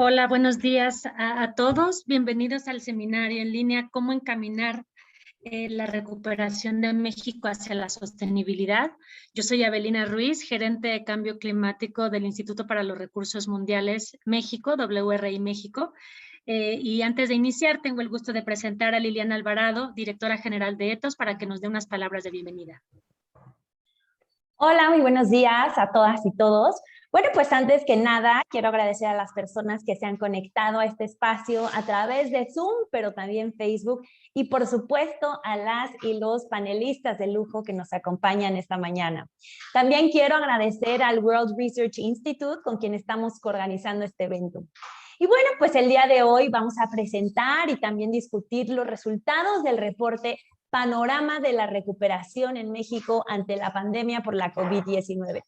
Hola, buenos días a todos. Bienvenidos al seminario en línea Cómo encaminar la recuperación de México hacia la sostenibilidad. Yo soy Avelina Ruiz, gerente de cambio climático del Instituto para los Recursos Mundiales México, WRI México. Y antes de iniciar, tengo el gusto de presentar a Liliana Alvarado, directora general de ETOS, para que nos dé unas palabras de bienvenida. Hola, muy buenos días a todas y todos. Bueno, pues antes que nada, quiero agradecer a las personas que se han conectado a este espacio a través de Zoom, pero también Facebook, y por supuesto a las y los panelistas de lujo que nos acompañan esta mañana. También quiero agradecer al World Research Institute, con quien estamos coorganizando este evento. Y bueno, pues el día de hoy vamos a presentar y también discutir los resultados del reporte Panorama de la recuperación en México ante la pandemia por la COVID-19.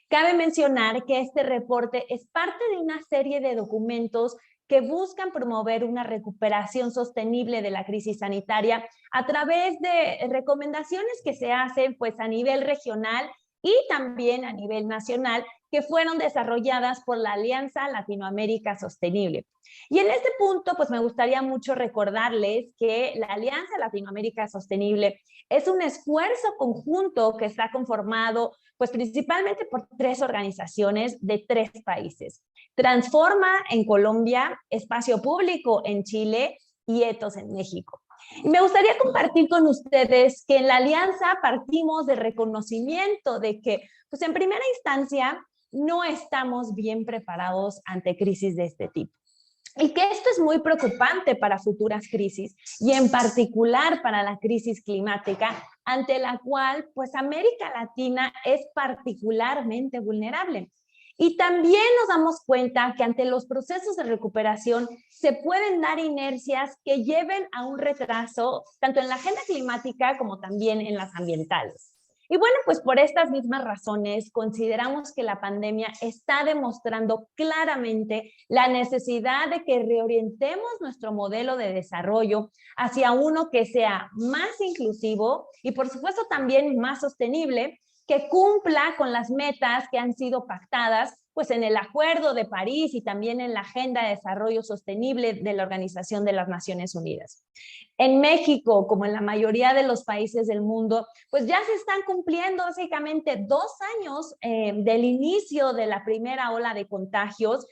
Cabe mencionar que este reporte es parte de una serie de documentos que buscan promover una recuperación sostenible de la crisis sanitaria a través de recomendaciones que se hacen pues a nivel regional y también a nivel nacional, que fueron desarrolladas por la Alianza Latinoamérica Sostenible. Y en este punto, pues me gustaría mucho recordarles que la Alianza Latinoamérica Sostenible es un esfuerzo conjunto que está conformado pues principalmente por 3 organizaciones de 3 países. Transforma en Colombia, Espacio Público en Chile y ETOS en México. Y me gustaría compartir con ustedes que en la alianza partimos del reconocimiento de que, pues en primera instancia, no estamos bien preparados ante crisis de este tipo. Y que esto es muy preocupante para futuras crisis y en particular para la crisis climática, ante la cual pues América Latina es particularmente vulnerable. Y también nos damos cuenta que ante los procesos de recuperación se pueden dar inercias que lleven a un retraso tanto en la agenda climática como también en las ambientales. Y bueno, pues por estas mismas razones consideramos que la pandemia está demostrando claramente la necesidad de que reorientemos nuestro modelo de desarrollo hacia uno que sea más inclusivo y por supuesto también más sostenible, que cumpla con las metas que han sido pactadas pues en el Acuerdo de París y también en la Agenda de Desarrollo Sostenible de la Organización de las Naciones Unidas. En México, como en la mayoría de los países del mundo, pues ya se están cumpliendo básicamente 2 años del inicio de la primera ola de contagios,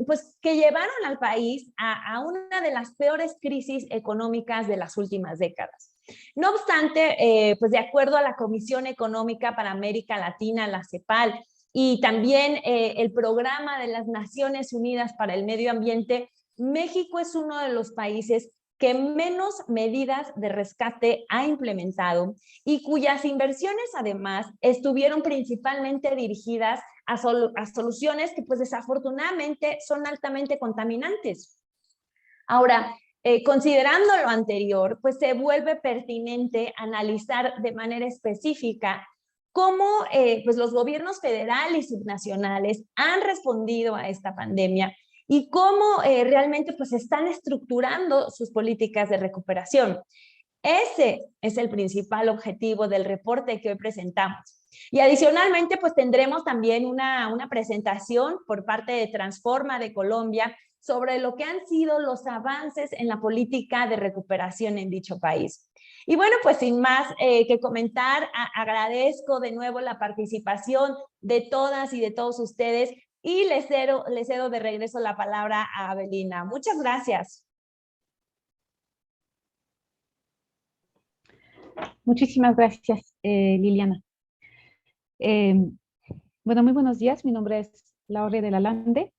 pues que llevaron al país a una de las peores crisis económicas de las últimas décadas. No obstante, pues de acuerdo a la Comisión Económica para América Latina, la CEPAL, y también el Programa de las Naciones Unidas para el Medio Ambiente, México es uno de los países que menos medidas de rescate ha implementado y cuyas inversiones además estuvieron principalmente dirigidas a soluciones que pues desafortunadamente son altamente contaminantes. Ahora, considerando lo anterior, pues se vuelve pertinente analizar de manera específica cómo pues los gobiernos federales y subnacionales han respondido a esta pandemia y cómo realmente pues están estructurando sus políticas de recuperación. Ese es el principal objetivo del reporte que hoy presentamos. Y adicionalmente, pues tendremos también una presentación por parte de Transforma de Colombia sobre lo que han sido los avances en la política de recuperación en dicho país. Y bueno, pues sin más que comentar, agradezco de nuevo la participación de todas y de todos ustedes y les cedo de regreso la palabra a Avelina. Muchas gracias. Muchísimas gracias, Liliana. Bueno, muy buenos días. Mi nombre es Laura de la Lande.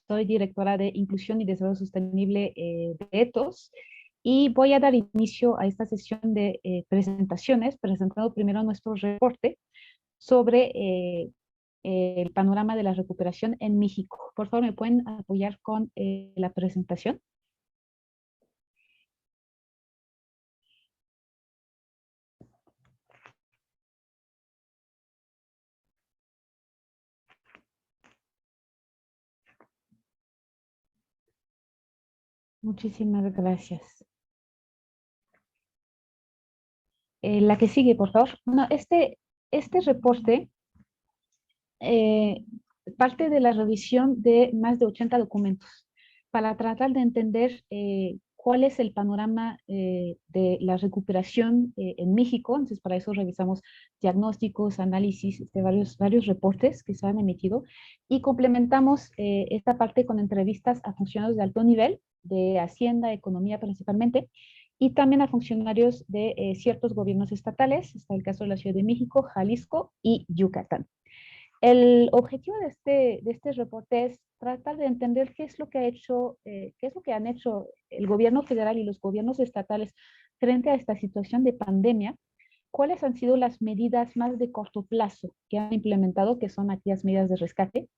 Soy directora de Inclusión y Desarrollo Sostenible de ETOS y voy a dar inicio a esta sesión de presentaciones, presentando primero nuestro reporte sobre el panorama de la recuperación en México. Por favor, ¿me pueden apoyar con la presentación? Muchísimas gracias. La que sigue, por favor. Bueno, este reporte parte de la revisión de más de 80 documentos para tratar de entender cuál es el panorama de la recuperación en México. Entonces, para eso revisamos diagnósticos, análisis de varios reportes que se han emitido y complementamos esta parte con entrevistas a funcionarios de alto nivel, de Hacienda, Economía principalmente, y también a funcionarios de ciertos gobiernos estatales. Está el caso de la Ciudad de México, Jalisco y Yucatán. El objetivo de este reporte es tratar de entender qué es lo que qué es lo que han hecho el gobierno federal y los gobiernos estatales frente a esta situación de pandemia, cuáles han sido las medidas más de corto plazo que han implementado, que son aquellas medidas de rescate,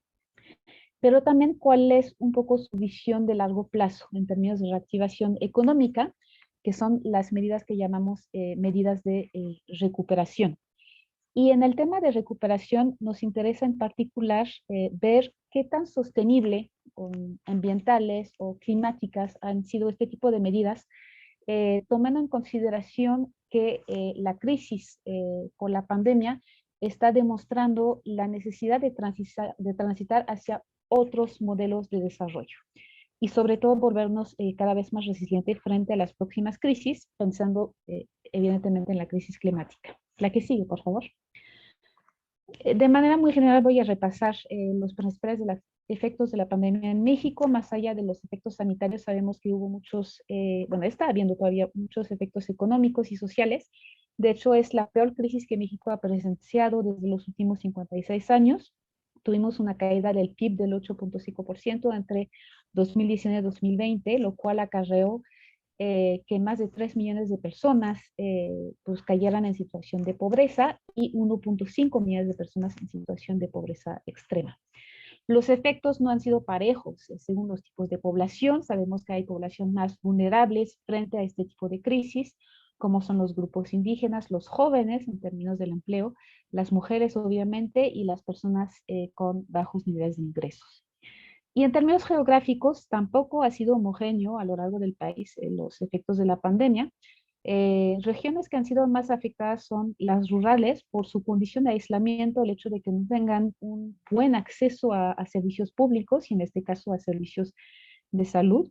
pero también cuál es un poco su visión de largo plazo en términos de reactivación económica, que son las medidas que llamamos medidas de recuperación. Y en el tema de recuperación nos interesa en particular ver qué tan sostenible ambientales o climáticas han sido este tipo de medidas, tomando en consideración que la crisis por la pandemia está demostrando la necesidad de transitar hacia otros modelos de desarrollo y sobre todo volvernos cada vez más resilientes frente a las próximas crisis, pensando evidentemente en la crisis climática. La que sigue, por favor. De manera muy general voy a repasar los principales efectos de la pandemia en México. Más allá de los efectos sanitarios, sabemos que hubo muchos, bueno, está habiendo todavía muchos efectos económicos y sociales. De hecho, es la peor crisis que México ha presenciado desde los últimos 56 años. Tuvimos una caída del PIB del 8.5% entre 2019 y 2020, lo cual acarreó que más de 3 millones de personas pues cayeran en situación de pobreza y 1.5 millones de personas en situación de pobreza extrema. Los efectos no han sido parejos según los tipos de población. Sabemos que hay población más vulnerables frente a este tipo de crisis, como son los grupos indígenas, los jóvenes en términos del empleo, las mujeres obviamente y las personas con bajos niveles de ingresos. Y en términos geográficos, tampoco ha sido homogéneo a lo largo del país los efectos de la pandemia. Regiones que han sido más afectadas son las rurales por su condición de aislamiento, el hecho de que no tengan un buen acceso a servicios públicos y en este caso a servicios de salud.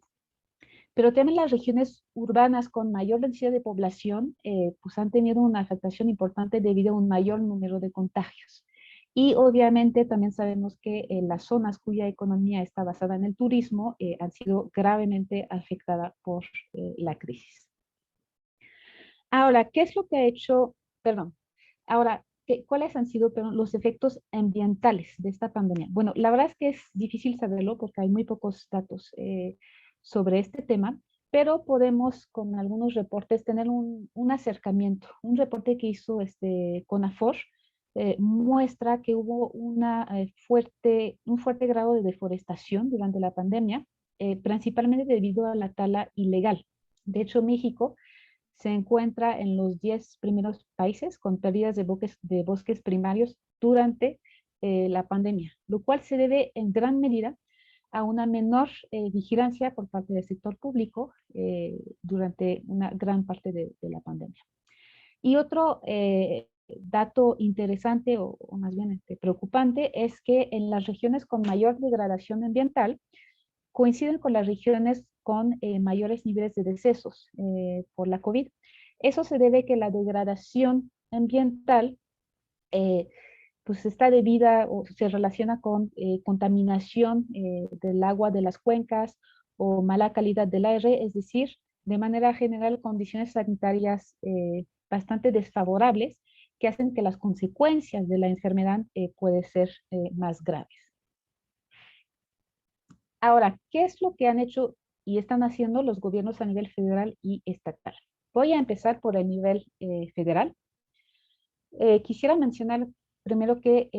Pero también las regiones urbanas con mayor densidad de población pues han tenido una afectación importante debido a un mayor número de contagios. Y obviamente también sabemos que las zonas cuya economía está basada en el turismo han sido gravemente afectadas por la crisis. Ahora, ¿qué es lo que ha hecho, perdón, ahora, cuáles han sido los efectos ambientales de esta pandemia? Bueno, la verdad es que es difícil saberlo porque hay muy pocos datos sobre este tema, pero podemos con algunos reportes tener un acercamiento. Un reporte que hizo CONAFOR muestra que hubo un fuerte grado de deforestación durante la pandemia, principalmente debido a la tala ilegal. De hecho, México se encuentra en los 10 primeros países con pérdidas de bosques primarios durante la pandemia, lo cual se debe en gran medida a una menor vigilancia por parte del sector público durante una gran parte de la pandemia. Y otro dato interesante o más bien preocupante es que en las regiones con mayor degradación ambiental coinciden con las regiones con mayores niveles de decesos por la COVID. Eso se debe a que la degradación ambiental pues está debida o se relaciona con contaminación del agua de las cuencas o mala calidad del aire, es decir, de manera general condiciones sanitarias bastante desfavorables que hacen que las consecuencias de la enfermedad pueden ser más graves. Ahora, ¿qué es lo que han hecho y están haciendo los gobiernos a nivel federal y estatal? Voy a empezar por el nivel federal. Quisiera mencionar primero que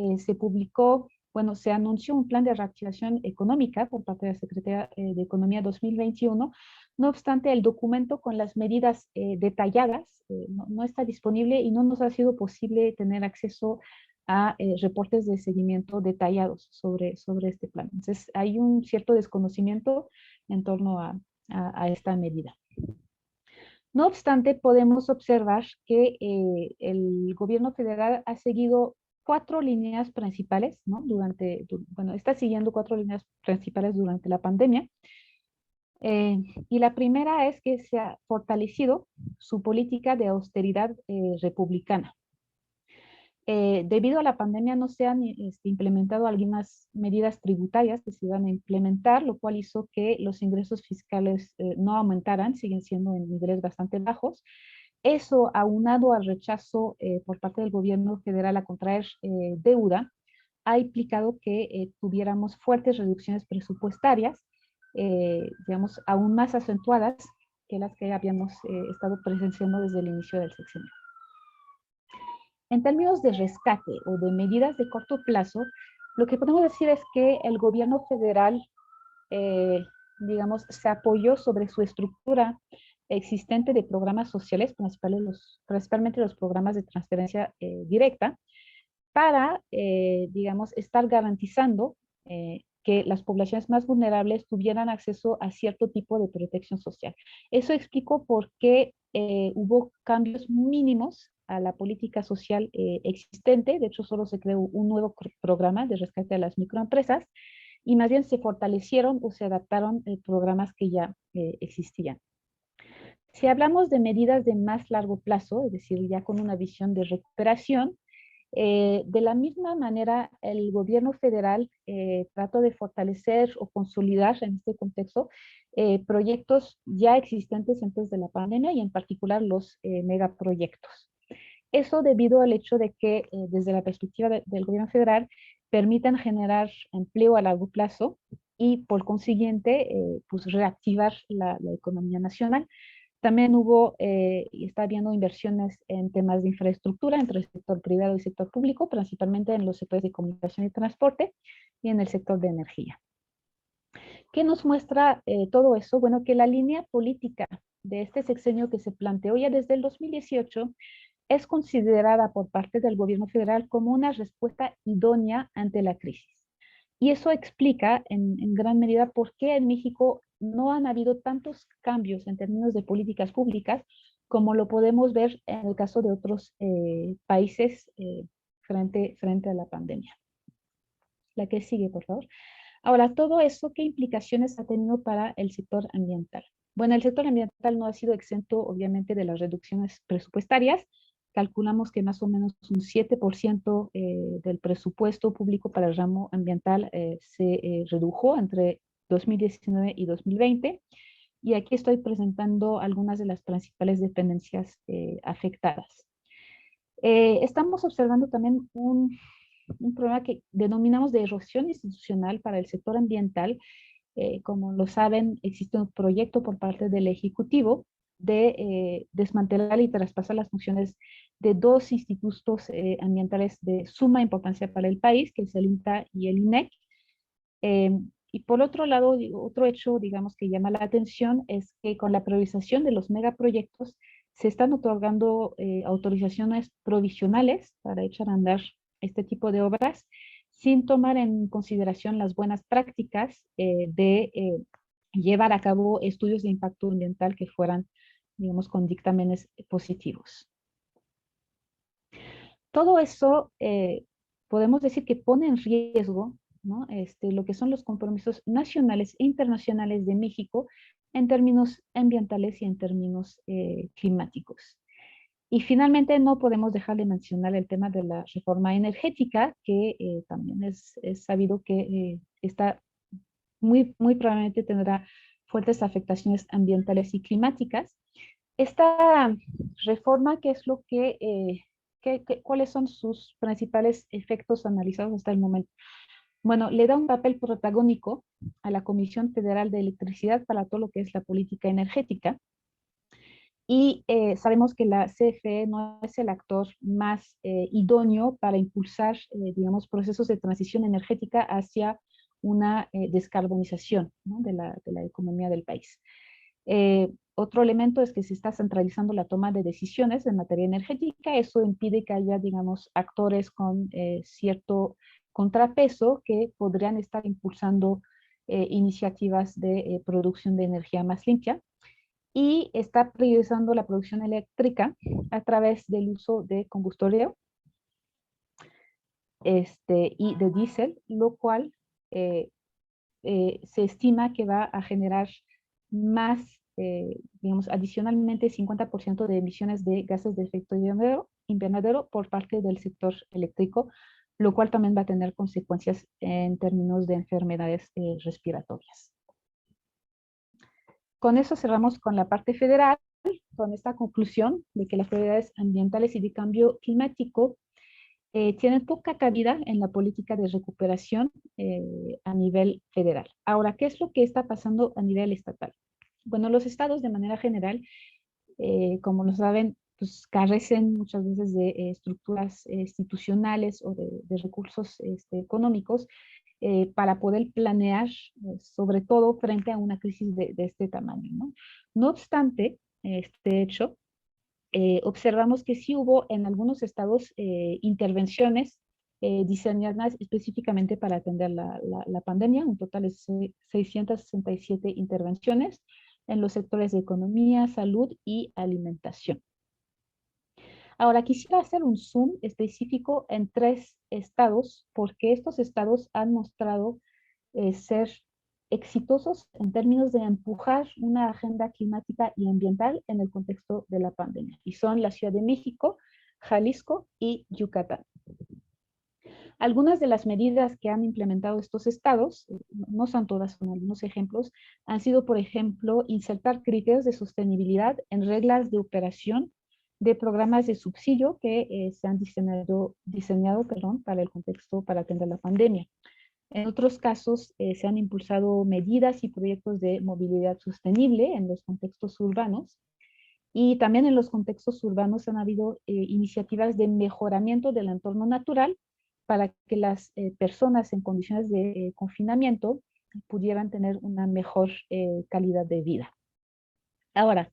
se anunció un plan de reactivación económica por parte de la Secretaría de Economía 2021. No obstante, el documento con las medidas detalladas no está disponible y no nos ha sido posible tener acceso a reportes de seguimiento detallados sobre este plan. Entonces, hay un cierto desconocimiento en torno a esta medida. No obstante, podemos observar que el gobierno federal ha seguido 4 líneas principales, ¿no? Bueno, está siguiendo 4 líneas principales durante la pandemia. Y la primera es que se ha fortalecido su política de austeridad republicana. Debido a la pandemia no se han implementado algunas medidas tributarias que se iban a implementar, lo cual hizo que los ingresos fiscales no aumentaran, siguen siendo en niveles bastante bajos. Eso, aunado al rechazo por parte del gobierno federal a contraer deuda, ha implicado que tuviéramos fuertes reducciones presupuestarias, digamos, aún más acentuadas que las que habíamos estado presenciando desde el inicio del sexenio. En términos de rescate o de medidas de corto plazo, lo que podemos decir es que el gobierno federal, digamos, se apoyó sobre su estructura existente de programas sociales, principalmente los programas de transferencia directa, para, digamos, estar garantizando que las poblaciones más vulnerables tuvieran acceso a cierto tipo de protección social. Eso explicó por qué hubo cambios mínimos a la política social existente. De hecho, solo se creó un nuevo programa de rescate a las microempresas y más bien se fortalecieron o se adaptaron programas que ya existían. Si hablamos de medidas de más largo plazo, es decir, ya con una visión de recuperación, de la misma manera, el gobierno federal trató de fortalecer o consolidar en este contexto proyectos ya existentes antes de la pandemia y en particular los megaproyectos. Eso debido al hecho de que desde la perspectiva del gobierno federal permitan generar empleo a largo plazo y por consiguiente pues reactivar la economía nacional. También hubo y está habiendo inversiones en temas de infraestructura entre el sector privado y el sector público, principalmente en los sectores de comunicación y transporte y en el sector de energía. ¿Qué nos muestra todo eso? Bueno, que la línea política de este sexenio que se planteó ya desde el 2018 es considerada por parte del gobierno federal como una respuesta idónea ante la crisis. Y eso explica en gran medida por qué en México no han habido tantos cambios en términos de políticas públicas como lo podemos ver en el caso de otros países frente a la pandemia. La que sigue, por favor. Ahora, todo eso, ¿qué implicaciones ha tenido para el sector ambiental? Bueno, el sector ambiental no ha sido exento, obviamente, de las reducciones presupuestarias. Calculamos que más o menos un 7% del presupuesto público para el ramo ambiental se redujo entre 2019 y 2020. Y aquí estoy presentando algunas de las principales dependencias afectadas. Estamos observando también un problema que denominamos de erosión institucional para el sector ambiental. Como lo saben, existe un proyecto por parte del Ejecutivo de desmantelar y traspasar las funciones de dos institutos ambientales de suma importancia para el país, que es el INTA y el INEC. Y por otro lado, otro hecho, digamos, que llama la atención es que con la priorización de los megaproyectos se están otorgando autorizaciones provisionales para echar a andar este tipo de obras sin tomar en consideración las buenas prácticas de llevar a cabo estudios de impacto ambiental que fueran, digamos, con dictámenes positivos. Todo eso podemos decir que pone en riesgo, ¿no? Lo que son los compromisos nacionales e internacionales de México en términos ambientales y en términos climáticos. Y finalmente no podemos dejar de mencionar el tema de la reforma energética, que también es sabido que está muy probablemente tendrá fuertes afectaciones ambientales y climáticas. Esta reforma, ¿qué es lo cuáles son sus principales efectos analizados hasta el momento? Bueno, le da un papel protagónico a la Comisión Federal de Electricidad para todo lo que es la política energética. Y sabemos que la CFE no es el actor más idóneo para impulsar, digamos, procesos de transición energética hacia una descarbonización, ¿no? de la economía del país. Otro elemento es que se está centralizando la toma de decisiones en materia energética. Eso impide que haya, digamos, actores con cierto contrapeso que podrían estar impulsando iniciativas de producción de energía más limpia. Y está priorizando la producción eléctrica a través del uso de combustóleo. y de diésel, lo cual se estima que va a generar más, digamos, adicionalmente 50% de emisiones de gases de efecto invernadero por parte del sector eléctrico, lo cual también va a tener consecuencias en términos de enfermedades respiratorias. Con eso cerramos con la parte federal, con esta conclusión de que las prioridades ambientales y de cambio climático tienen poca cabida en la política de recuperación a nivel federal. Ahora, ¿qué es lo que está pasando a nivel estatal? Bueno, los estados de manera general, como lo saben, pues carecen muchas veces de estructuras institucionales o de recursos económicos para poder planear, sobre todo frente a una crisis de este tamaño, ¿no? No obstante, este hecho, observamos que sí hubo en algunos estados intervenciones diseñadas específicamente para atender la pandemia, un total de 667 intervenciones en los sectores de economía, salud y alimentación. Ahora, quisiera hacer un zoom específico en 3 estados, porque estos estados han mostrado ser exitosos en términos de empujar una agenda climática y ambiental en el contexto de la pandemia. Y son la Ciudad de México, Jalisco y Yucatán. Algunas de las medidas que han implementado estos estados, no son todas, son algunos ejemplos, han sido, por ejemplo, insertar criterios de sostenibilidad en reglas de operación de programas de subsidio que se han diseñado para el contexto para atender la pandemia. En otros casos, se han impulsado medidas y proyectos de movilidad sostenible en los contextos urbanos. Y también en los contextos urbanos han habido iniciativas de mejoramiento del entorno natural para que las personas en condiciones de confinamiento pudieran tener una mejor calidad de vida. Ahora,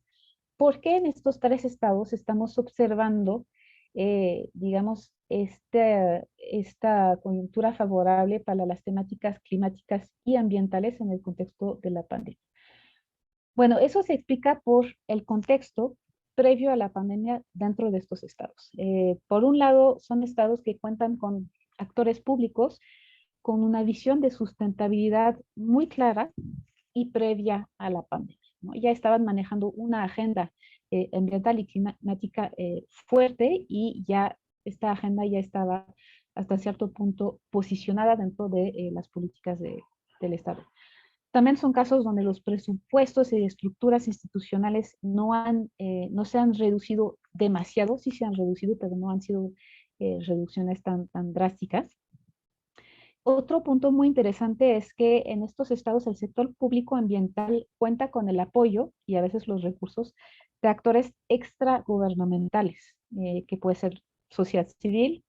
¿por qué en estos 3 estados estamos observando, digamos, esta coyuntura favorable para las temáticas climáticas y ambientales en el contexto de la pandemia? Bueno, eso se explica por el contexto previo a la pandemia dentro de estos estados. Por un lado, son estados que cuentan con actores públicos con una visión de sustentabilidad muy clara y previa a la pandemia, ¿no? Ya estaban manejando una agenda ambiental y climática fuerte, y ya esta agenda ya estaba hasta cierto punto posicionada dentro de las políticas del Estado. También son casos donde los presupuestos y estructuras institucionales no se han reducido demasiado, sí se han reducido, pero no han sido reducciones tan drásticas. Otro punto muy interesante es que en estos estados el sector público ambiental cuenta con el apoyo y a veces los recursos de actores extragubernamentales, que puede ser sociedad civil,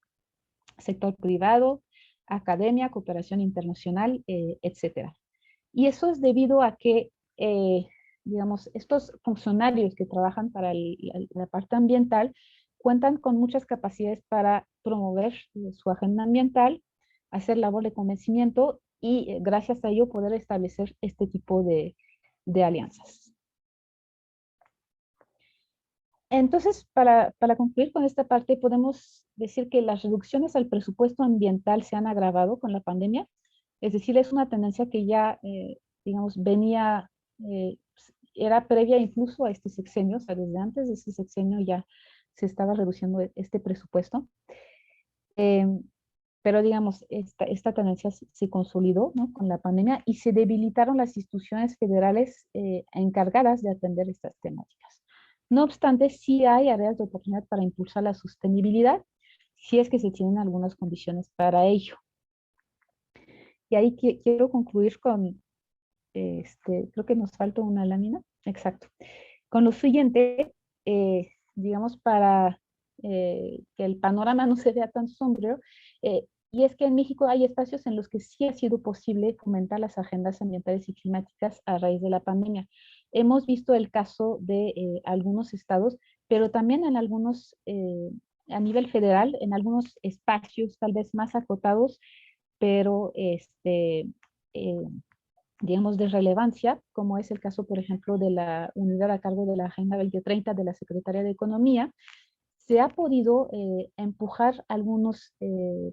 sector privado, academia, cooperación internacional, etcétera. Y eso es debido a que, digamos, estos funcionarios que trabajan para la parte ambiental cuentan con muchas capacidades para promover su agenda ambiental, hacer labor de convencimiento y gracias a ello poder establecer este tipo de alianzas. Entonces, para concluir con esta parte, podemos decir que las reducciones al presupuesto ambiental se han agravado con la pandemia. Es decir, es una tendencia que ya, digamos, venía, era previa incluso a este sexenio, o sea, desde antes de este sexenio ya se estaba reduciendo este presupuesto. Pero digamos, esta tendencia se consolidó, ¿no?, con la pandemia, y se debilitaron las instituciones federales encargadas de atender estas temáticas. No obstante, sí hay áreas de oportunidad para impulsar la sostenibilidad, si es que se tienen algunas condiciones para ello. Y ahí quiero concluir con, creo que nos falta una lámina, exacto, con lo siguiente, digamos, para que el panorama no se vea tan sombrío, y es que en México hay espacios en los que sí ha sido posible fomentar las agendas ambientales y climáticas a raíz de la pandemia. Hemos visto el caso de algunos estados, pero también en algunos, a nivel federal, en algunos espacios tal vez más acotados, pero digamos, de relevancia, como es el caso, por ejemplo, de la unidad a cargo de la Agenda 2030 de la Secretaría de Economía. se ha podido empujar algunos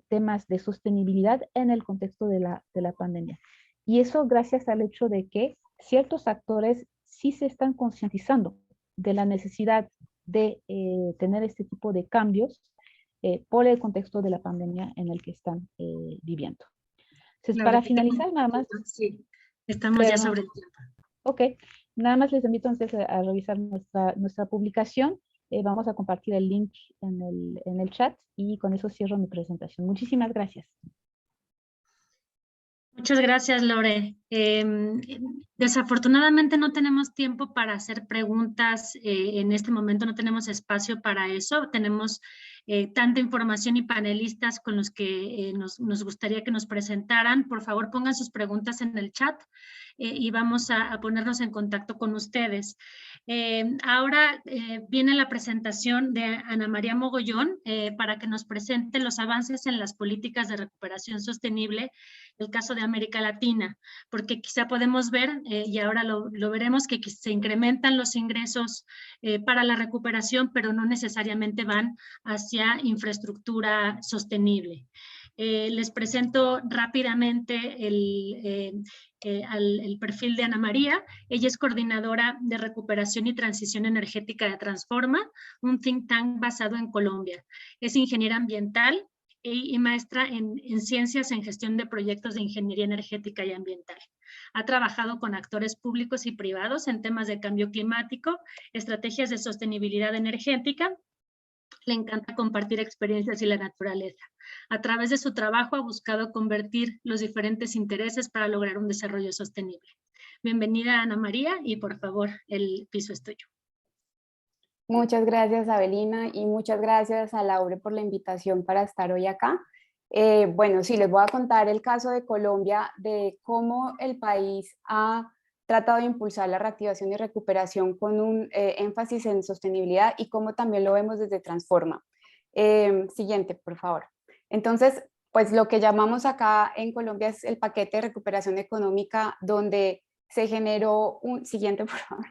temas de sostenibilidad en el contexto de la pandemia. Y eso gracias al hecho de que ciertos actores sí se están concientizando de la necesidad de tener este tipo de cambios por el contexto de la pandemia en el que están viviendo. Entonces, Laura, para finalizar, nada más, sí, estamos ya perdón, sobre el tiempo. ok, nada más les invito entonces a revisar nuestra publicación. Vamos a compartir el link en el chat y con eso cierro mi presentación. Muchísimas gracias. Muchas gracias, Lore. Desafortunadamente no tenemos tiempo para hacer preguntas. En este momento no tenemos espacio para eso. Tenemos tanta información y panelistas con los que nos gustaría que nos presentaran. Por favor, pongan sus preguntas en el chat y vamos a ponernos en contacto con ustedes. Ahora viene la presentación de Ana María Mogollón para que nos presente los avances en las políticas de recuperación sostenible, el caso de América Latina, porque quizá podemos ver, y ahora lo veremos, que se incrementan los ingresos para la recuperación, pero no necesariamente van hacia infraestructura sostenible. Les presento rápidamente el perfil de Ana María. Ella es coordinadora de recuperación y transición energética de Transforma, un think tank basado en Colombia. Es ingeniera ambiental y maestra en ciencias en gestión de proyectos de ingeniería energética y ambiental. Ha trabajado con actores públicos y privados en temas de cambio climático, estrategias de sostenibilidad energética. Le encanta compartir experiencias y la naturaleza. A través de su trabajo ha buscado convertir los diferentes intereses para lograr un desarrollo sostenible. Bienvenida, Ana María, y por favor, el piso es tuyo. Muchas gracias, Abelina, y muchas gracias a Laura por la invitación para estar hoy acá. Bueno, sí, les voy a contar el caso de Colombia, de cómo el país ha tratado de impulsar la reactivación y recuperación con un énfasis en sostenibilidad y cómo también lo vemos desde Transforma. Siguiente, por favor. Entonces, pues lo que llamamos acá en Colombia es el paquete de recuperación económica, donde se generó un... Siguiente, por favor.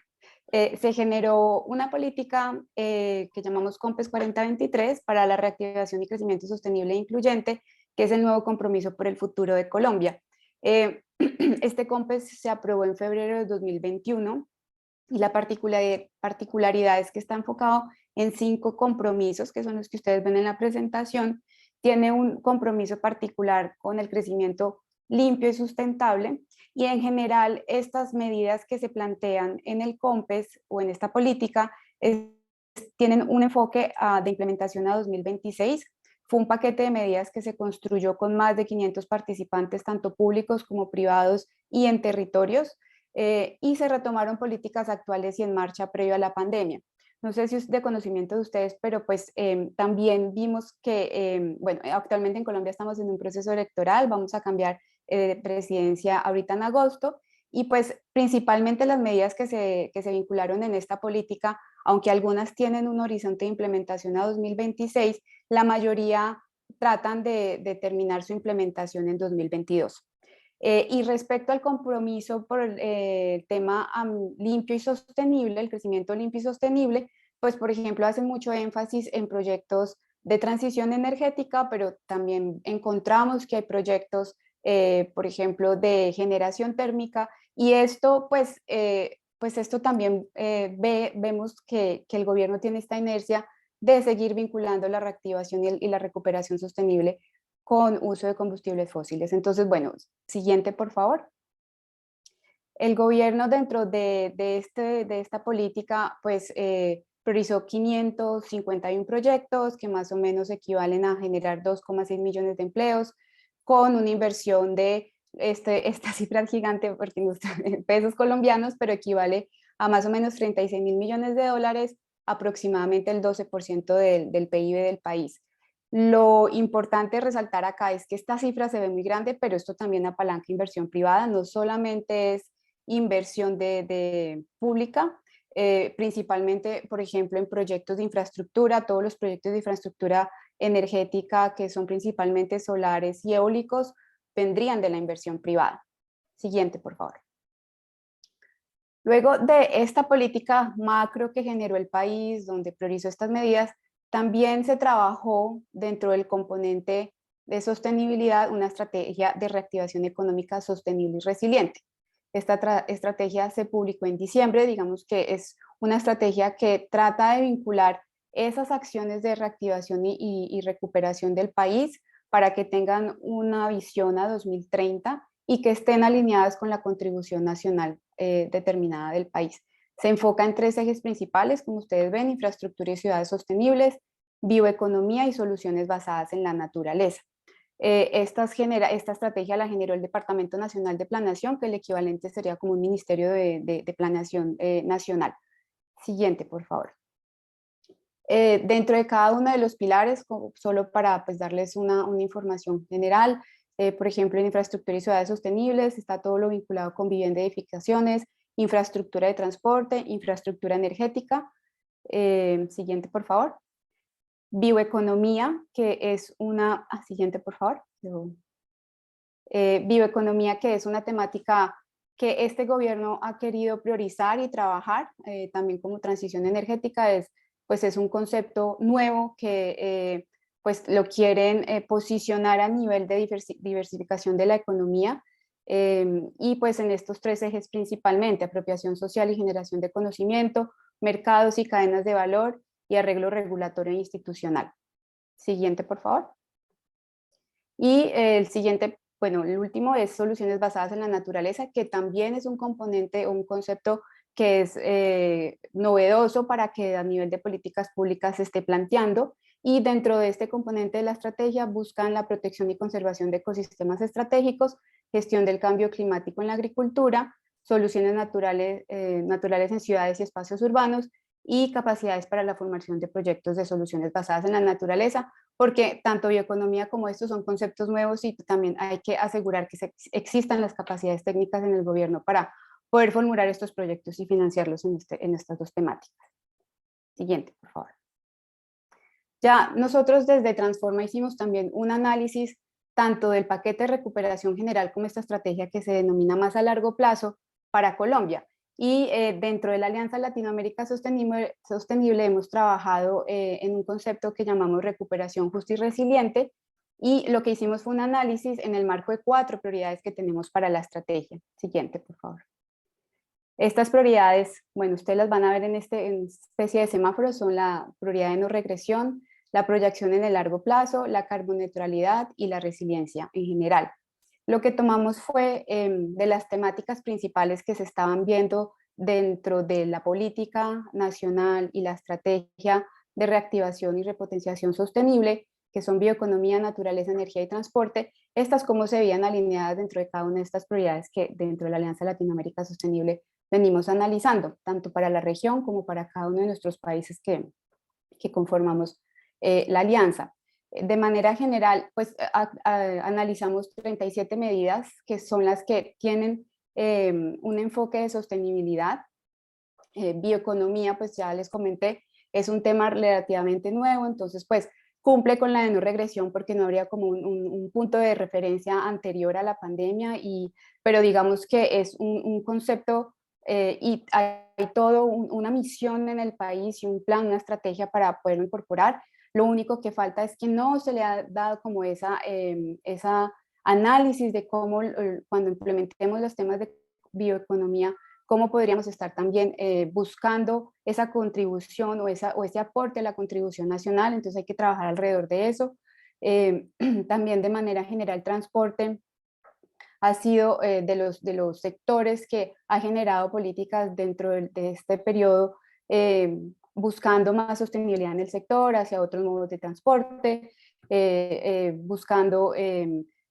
Se generó una política que llamamos COMPES 4023 para la reactivación y crecimiento sostenible e incluyente, que es el nuevo compromiso por el futuro de Colombia. Este COMPES se aprobó en febrero de 2021 y la particularidad es que está enfocado en 5 compromisos, que son los que ustedes ven en la presentación. Tiene un compromiso particular con el crecimiento limpio y sustentable, y en general estas medidas que se plantean en el COMPES o en esta política tienen un enfoque de implementación a 2026. Fue un paquete de medidas que se construyó con más de 500 participantes, tanto públicos como privados y en territorios, y se retomaron políticas actuales y en marcha previo a la pandemia. No sé si es de conocimiento de ustedes, pero pues también vimos que, bueno, actualmente en Colombia estamos en un proceso electoral, vamos a cambiar de presidencia ahorita en agosto, y pues principalmente las medidas que se vincularon en esta política, aunque algunas tienen un horizonte de implementación a 2026, la mayoría tratan de terminar su implementación en 2022. Y respecto al compromiso por el tema limpio y sostenible, el crecimiento limpio y sostenible, pues por ejemplo hace mucho énfasis en proyectos de transición energética, pero también encontramos que hay proyectos, por ejemplo, de generación térmica, y esto pues, pues esto también vemos que el gobierno tiene esta inercia de seguir vinculando la reactivación y la recuperación sostenible con uso de combustibles fósiles. Entonces, bueno, siguiente, por favor. El gobierno dentro de esta política, pues, priorizó 551 proyectos que más o menos equivalen a generar 2,6 millones de empleos, con una inversión de, esta cifra es gigante porque no en pesos colombianos, pero equivale a más o menos 36.000 millones de dólares, aproximadamente el 12% del PIB del país. Lo importante resaltar acá es que esta cifra se ve muy grande, pero esto también apalanca inversión privada, no solamente es inversión pública, principalmente, por ejemplo, en proyectos de infraestructura, todos los proyectos de infraestructura energética que son principalmente solares y eólicos, vendrían de la inversión privada. Siguiente, por favor. Luego de esta política macro que generó el país, donde priorizó estas medidas, También se trabajó dentro del componente de sostenibilidad una estrategia de reactivación económica sostenible y resiliente. Esta estrategia se publicó en diciembre, digamos que es una estrategia que trata de vincular esas acciones de reactivación y recuperación del país para que tengan una visión a 2030 y que estén alineadas con la contribución nacional determinada del país. Se enfoca en 3 ejes principales, como ustedes ven: infraestructura y ciudades sostenibles, bioeconomía y soluciones basadas en la naturaleza. Esta estrategia la generó el Departamento Nacional de Planeación, que el equivalente sería como un Ministerio de Planeación Nacional. Siguiente, por favor. Dentro de cada uno de los pilares, solo para pues, darles una información general, por ejemplo, en infraestructura y ciudades sostenibles está todo lo vinculado con vivienda y edificaciones, infraestructura de transporte, infraestructura energética. Siguiente, por favor. Bioeconomía, que es una... siguiente, por favor. Bioeconomía, que es una temática que este gobierno ha querido priorizar y trabajar, también como transición energética, pues es un concepto nuevo que pues lo quieren posicionar a nivel de diversificación de la economía, y pues en estos 3 ejes principalmente: apropiación social y generación de conocimiento, mercados y cadenas de valor, y arreglo regulatorio e institucional. Siguiente, por favor. Y el siguiente, bueno, el último es soluciones basadas en la naturaleza, que también es un componente o un concepto que es novedoso para que a nivel de políticas públicas se esté planteando, y dentro de este componente de la estrategia buscan la protección y conservación de ecosistemas estratégicos, gestión del cambio climático en la agricultura, soluciones naturales en ciudades y espacios urbanos, y capacidades para la formación de proyectos de soluciones basadas en la naturaleza, porque tanto bioeconomía como estos son conceptos nuevos y también hay que asegurar que existan las capacidades técnicas en el gobierno para poder formular estos proyectos y financiarlos en estas 2 temáticas. Siguiente, por favor. Ya nosotros desde Transforma hicimos también un análisis tanto del paquete de recuperación general como esta estrategia que se denomina más a largo plazo para Colombia. Y dentro de la Alianza Latinoamérica Sostenible hemos trabajado en un concepto que llamamos recuperación justa y resiliente, y lo que hicimos fue un análisis en el marco de 4 prioridades que tenemos para la estrategia. Siguiente, por favor. Estas prioridades, bueno, ustedes las van a ver en especie de semáforo, son la prioridad de no regresión, la proyección en el largo plazo, la carboneutralidad y la resiliencia en general. Lo que tomamos fue de las temáticas principales que se estaban viendo dentro de la política nacional y la estrategia de reactivación y repotenciación sostenible, que son bioeconomía, naturaleza, energía y transporte. Estas cómo se veían alineadas dentro de cada una de estas prioridades que dentro de la Alianza Latinoamérica Sostenible venimos analizando, tanto para la región como para cada uno de nuestros países que conformamos la alianza. De manera general, pues analizamos 37 medidas que son las que tienen un enfoque de sostenibilidad. Bioeconomía, pues ya les comenté, es un tema relativamente nuevo, entonces pues cumple con la de no regresión porque no habría como un punto de referencia anterior a la pandemia, pero digamos que es un concepto y hay todo una misión en el país y un plan, una estrategia para poderlo incorporar. Lo único que falta es que no se le ha dado como esa análisis de cómo cuando implementemos los temas de bioeconomía, cómo podríamos estar también buscando esa contribución o ese aporte a la contribución nacional. Entonces hay que trabajar alrededor de eso. También de manera general, transporte ha sido de los sectores que ha generado políticas dentro de este periodo, buscando más sostenibilidad en el sector, hacia otros modos de transporte, buscando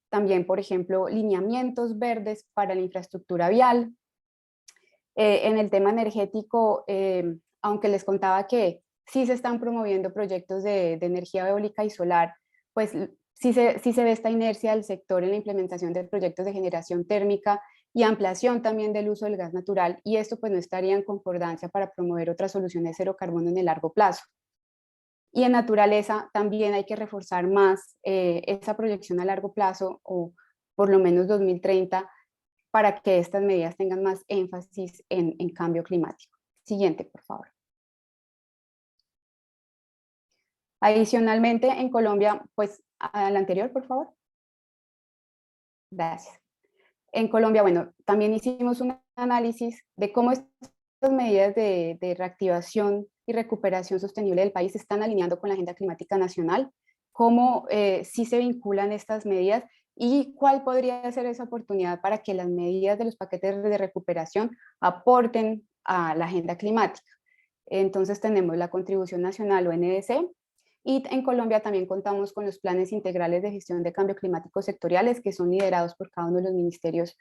también, por ejemplo, lineamientos verdes para la infraestructura vial. En el tema energético, aunque les contaba que sí se están promoviendo proyectos de energía eólica y solar, pues sí se ve esta inercia del sector en la implementación de proyectos de generación térmica y ampliación también del uso del gas natural, y esto pues no estaría en concordancia para promover otras soluciones cero carbono en el largo plazo. Y en naturaleza también hay que reforzar más esa proyección a largo plazo, o por lo menos 2030, para que estas medidas tengan más énfasis en cambio climático. Siguiente, por favor. Adicionalmente, en Colombia, pues al anterior, por favor. Gracias. En Colombia, bueno, también hicimos un análisis de cómo estas medidas de reactivación y recuperación sostenible del país se están alineando con la Agenda Climática Nacional, cómo sí se vinculan estas medidas y cuál podría ser esa oportunidad para que las medidas de los paquetes de recuperación aporten a la agenda climática. Entonces tenemos la contribución nacional o NDC, y en Colombia también contamos con los planes integrales de gestión de cambio climático sectoriales, que son liderados por cada uno de los ministerios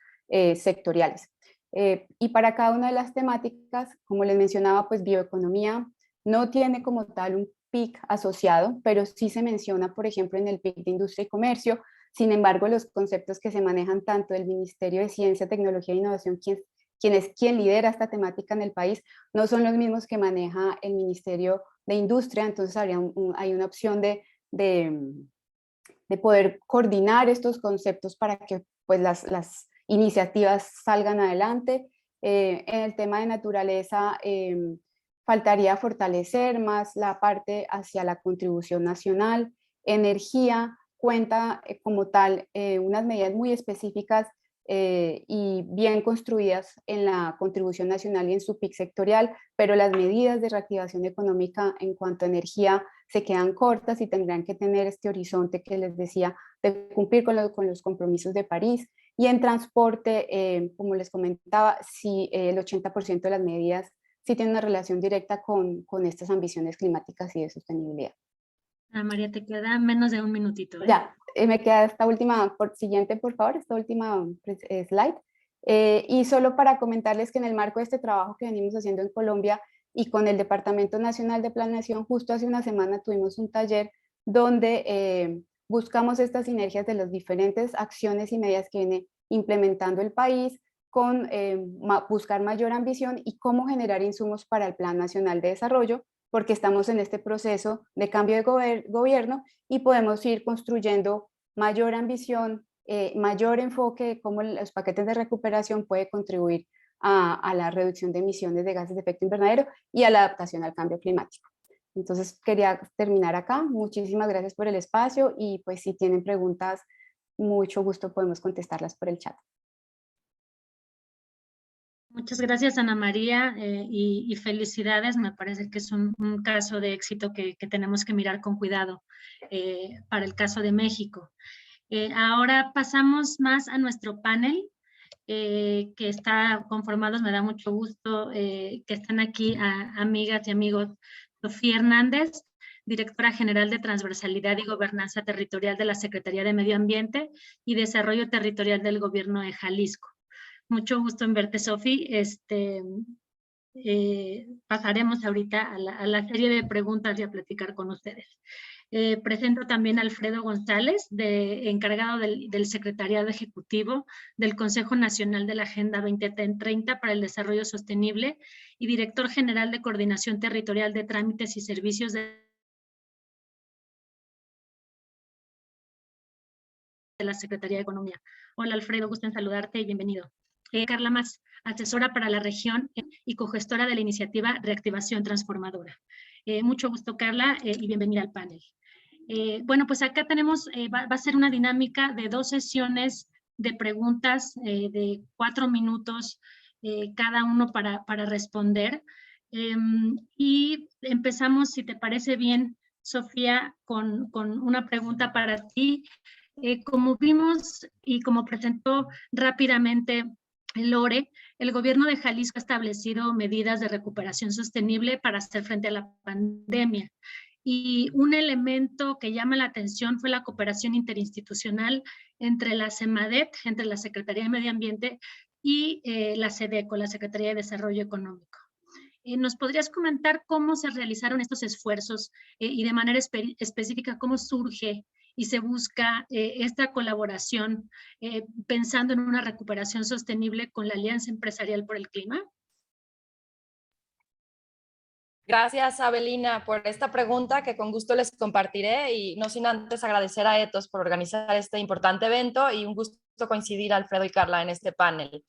sectoriales. Y para cada una de las temáticas, como les mencionaba, pues bioeconomía no tiene como tal un PIC asociado, pero sí se menciona, por ejemplo, en el PIC de Industria y Comercio. Sin embargo, los conceptos que se manejan tanto del Ministerio de Ciencia, Tecnología e Innovación, quien lidera esta temática en el país, no son los mismos que maneja el Ministerio de Industria. Entonces hay una opción de poder coordinar estos conceptos para que pues, las iniciativas salgan adelante. En el tema de naturaleza, faltaría fortalecer más la parte hacia la contribución nacional. Energía cuenta como tal unas medidas muy específicas y bien construidas en la contribución nacional y en su PIC sectorial, pero las medidas de reactivación económica en cuanto a energía se quedan cortas y tendrán que tener este horizonte que les decía de cumplir con los compromisos de París. Y en transporte, como les comentaba, sí, el 80% de las medidas sí tienen una relación directa con estas ambiciones climáticas y de sostenibilidad. Ana María, te queda menos de un minutito. Ya, me queda esta última, siguiente por favor, esta última slide. Y solo para comentarles que en el marco de este trabajo que venimos haciendo en Colombia y con el Departamento Nacional de Planeación, justo hace una semana tuvimos un taller donde buscamos estas sinergias de las diferentes acciones y medidas que viene implementando el país con buscar mayor ambición y cómo generar insumos para el Plan Nacional de Desarrollo, porque estamos en este proceso de cambio de gobierno y podemos ir construyendo mayor ambición, mayor enfoque de cómo los paquetes de recuperación pueden contribuir a la reducción de emisiones de gases de efecto invernadero y a la adaptación al cambio climático. Entonces quería terminar acá. Muchísimas gracias por el espacio y pues si tienen preguntas, mucho gusto podemos contestarlas por el chat. Muchas gracias, Ana María, y felicidades. Me parece que es un caso de éxito que tenemos que mirar con cuidado para el caso de México. Ahora pasamos más a nuestro panel, que está conformado, me da mucho gusto que están aquí amigas y amigos. Sofía Hernández, directora general de Transversalidad y Gobernanza Territorial de la Secretaría de Medio Ambiente y Desarrollo Territorial del Gobierno de Jalisco. Mucho gusto en verte, Sofi. Pasaremos ahorita a la serie de preguntas y a platicar con ustedes. Presento también a Alfredo González, encargado del Secretariado Ejecutivo del Consejo Nacional de la Agenda 2030 para el Desarrollo Sostenible y director general de Coordinación Territorial de Trámites y Servicios de la Secretaría de Economía. Hola, Alfredo, gusto en saludarte y bienvenido. Carla Mas, asesora para la región y cogestora de la iniciativa Reactivación Transformadora. Mucho gusto, Carla, y bienvenida al panel. Bueno, pues acá tenemos, va a ser una dinámica de 2 sesiones de preguntas de 4 minutos cada uno para responder. Y empezamos, si te parece bien, Sofía, con una pregunta para ti. Como vimos y como presentó rápidamente Lore, el gobierno de Jalisco ha establecido medidas de recuperación sostenible para hacer frente a la pandemia. Y un elemento que llama la atención fue la cooperación interinstitucional entre la CEMADET, entre la Secretaría de Medio Ambiente y la SEDECO, la Secretaría de Desarrollo Económico. ¿Nos podrías comentar cómo se realizaron estos esfuerzos y de manera específica cómo surge y se busca esta colaboración pensando en una recuperación sostenible con la Alianza Empresarial por el Clima? Gracias, Abelina, por esta pregunta que con gusto les compartiré y no sin antes agradecer a Ethos por organizar este importante evento y un gusto coincidir, Alfredo y Carla, en este panel.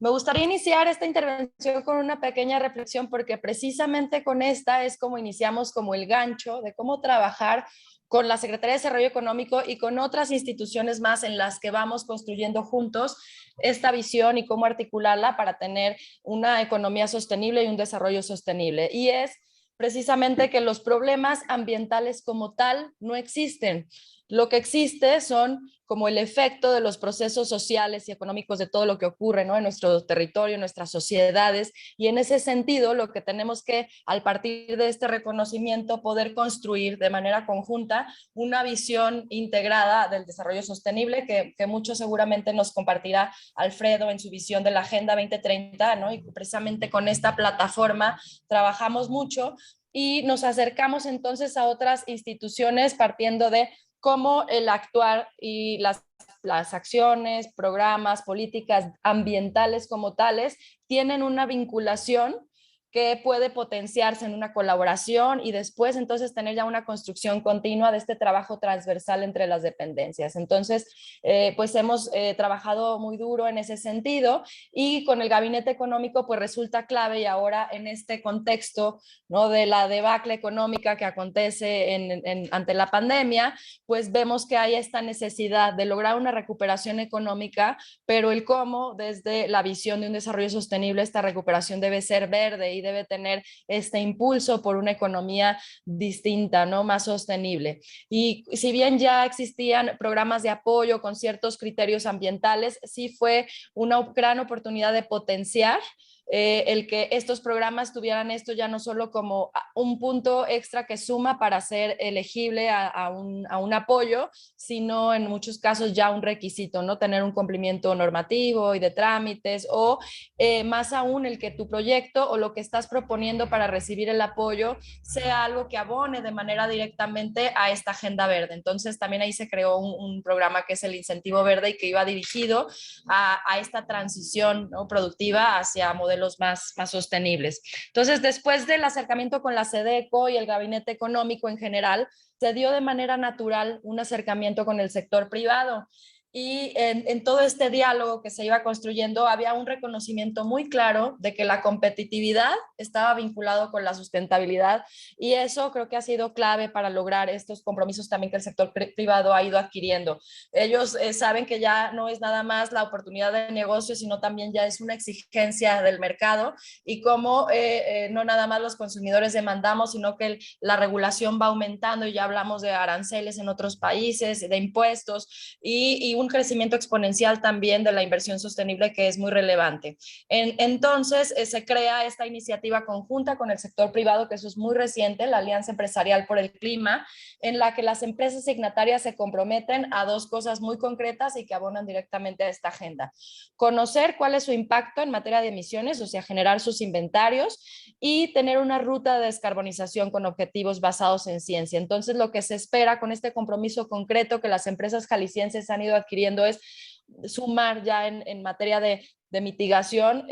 Me gustaría iniciar esta intervención con una pequeña reflexión porque precisamente con esta es como iniciamos como el gancho de cómo trabajar con la Secretaría de Desarrollo Económico y con otras instituciones más en las que vamos construyendo juntos esta visión y cómo articularla para tener una economía sostenible y un desarrollo sostenible. Y es precisamente que los problemas ambientales como tal no existen. Lo que existe son como el efecto de los procesos sociales y económicos de todo lo que ocurre, ¿no?, en nuestro territorio, en nuestras sociedades, y en ese sentido lo que tenemos que, al partir de este reconocimiento, poder construir de manera conjunta una visión integrada del desarrollo sostenible que mucho seguramente nos compartirá Alfredo en su visión de la Agenda 2030, ¿no? Y precisamente con esta plataforma trabajamos mucho y nos acercamos entonces a otras instituciones partiendo de cómo el actuar y las acciones, programas, políticas ambientales como tales tienen una vinculación que puede potenciarse en una colaboración y después entonces tener ya una construcción continua de este trabajo transversal entre las dependencias. Entonces, pues hemos trabajado muy duro en ese sentido y con el Gabinete Económico pues resulta clave, y ahora en este contexto, ¿no?, de la debacle económica que acontece ante la pandemia, pues vemos que hay esta necesidad de lograr una recuperación económica, pero el cómo desde la visión de un desarrollo sostenible esta recuperación debe ser verde y debe tener este impulso por una economía distinta, ¿no?, más sostenible. Y si bien ya existían programas de apoyo con ciertos criterios ambientales, sí fue una gran oportunidad de potenciar el que estos programas tuvieran esto ya no solo como un punto extra que suma para ser elegible a un apoyo, sino en muchos casos ya un requisito, ¿no?, tener un cumplimiento normativo y de trámites, o más aún el que tu proyecto o lo que estás proponiendo para recibir el apoyo sea algo que abone de manera directamente a esta agenda verde. Entonces también ahí se creó un programa que es el Incentivo Verde y que iba dirigido a esta transición, ¿no?, productiva hacia modelos más sostenibles. Entonces, después del acercamiento con la SEDECO y el Gabinete Económico en general, se dio de manera natural un acercamiento con el sector privado. Y en todo este diálogo que se iba construyendo había un reconocimiento muy claro de que la competitividad estaba vinculado con la sustentabilidad, y eso creo que ha sido clave para lograr estos compromisos también que el sector privado ha ido adquiriendo. Ellos saben que ya no es nada más la oportunidad de negocio, sino también ya es una exigencia del mercado, y cómo no nada más los consumidores demandamos, sino que la regulación va aumentando, y ya hablamos de aranceles en otros países, de impuestos y un crecimiento exponencial también de la inversión sostenible que es muy relevante. Entonces se crea esta iniciativa conjunta con el sector privado, que eso es muy reciente, la Alianza Empresarial por el Clima, en la que las empresas signatarias se comprometen a dos cosas muy concretas y que abonan directamente a esta agenda: conocer cuál es su impacto en materia de emisiones, o sea, generar sus inventarios, y tener una ruta de descarbonización con objetivos basados en ciencia. Entonces, lo que se espera con este compromiso concreto que las empresas jaliscienses han ido adquiriendo es sumar ya en materia de mitigación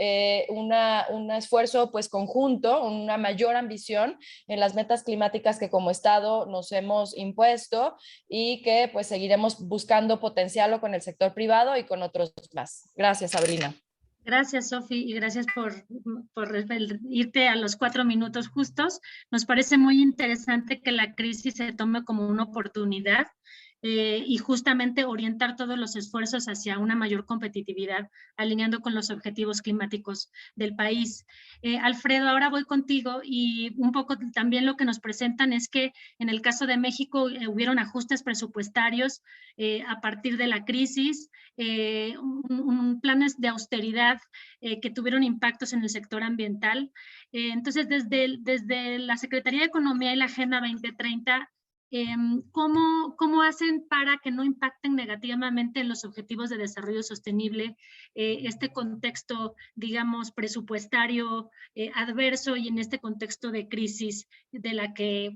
un esfuerzo pues conjunto, una mayor ambición en las metas climáticas que como Estado nos hemos impuesto, y que pues seguiremos buscando potenciarlo con el sector privado y con otros más. Gracias, Sabrina. Gracias, Sofi, y gracias por irte a los 4 minutos justos. Nos parece muy interesante que la crisis se tome como una oportunidad y justamente orientar todos los esfuerzos hacia una mayor competitividad, alineando con los objetivos climáticos del país. Alfredo, ahora voy contigo, y un poco también lo que nos presentan es que en el caso de México hubieron ajustes presupuestarios a partir de la crisis, planes de austeridad que tuvieron impactos en el sector ambiental. Entonces, desde la Secretaría de Economía y la Agenda 2030, ¿cómo hacen para que no impacten negativamente en los objetivos de desarrollo sostenible este contexto, digamos, presupuestario adverso, y en este contexto de crisis de la que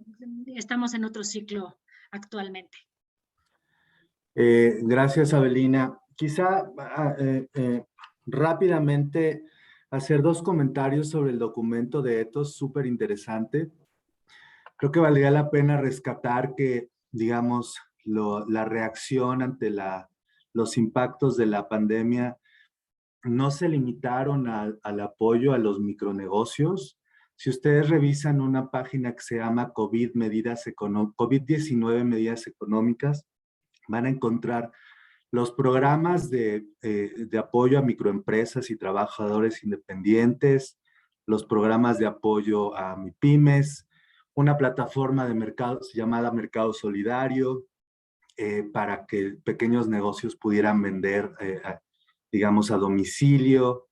estamos en otro ciclo actualmente? Gracias, Abelina. Quizá rápidamente hacer dos comentarios sobre el documento de Ethos, súper interesante. Creo que valdría la pena rescatar que, digamos, la reacción ante los impactos de la pandemia no se limitaron al apoyo a los micronegocios. Si ustedes revisan una página que se llama COVID-19 Medidas Económicas, van a encontrar los programas de apoyo a microempresas y trabajadores independientes, los programas de apoyo a MIPYMES, una plataforma de mercado llamada Mercado Solidario, para que pequeños negocios pudieran vender, digamos, a domicilio,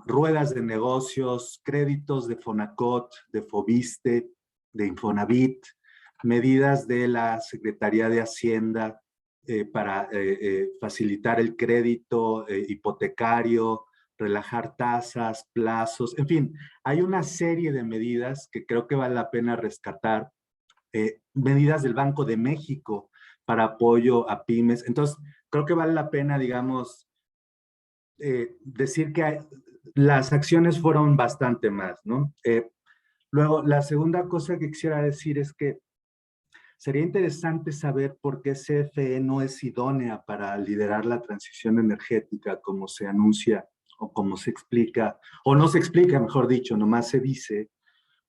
ruedas de negocios, créditos de Fonacot, de Fobiste, de Infonavit, medidas de la Secretaría de Hacienda para facilitar el crédito hipotecario, relajar tasas, plazos, en fin, hay una serie de medidas que creo que vale la pena rescatar, medidas del Banco de México para apoyo a pymes. Entonces, creo que vale la pena, digamos, decir que las acciones fueron bastante más, ¿no? Luego, la segunda cosa que quisiera decir es que sería interesante saber por qué CFE no es idónea para liderar la transición energética, como se anuncia o como se explica, o no se explica, mejor dicho, nomás se dice,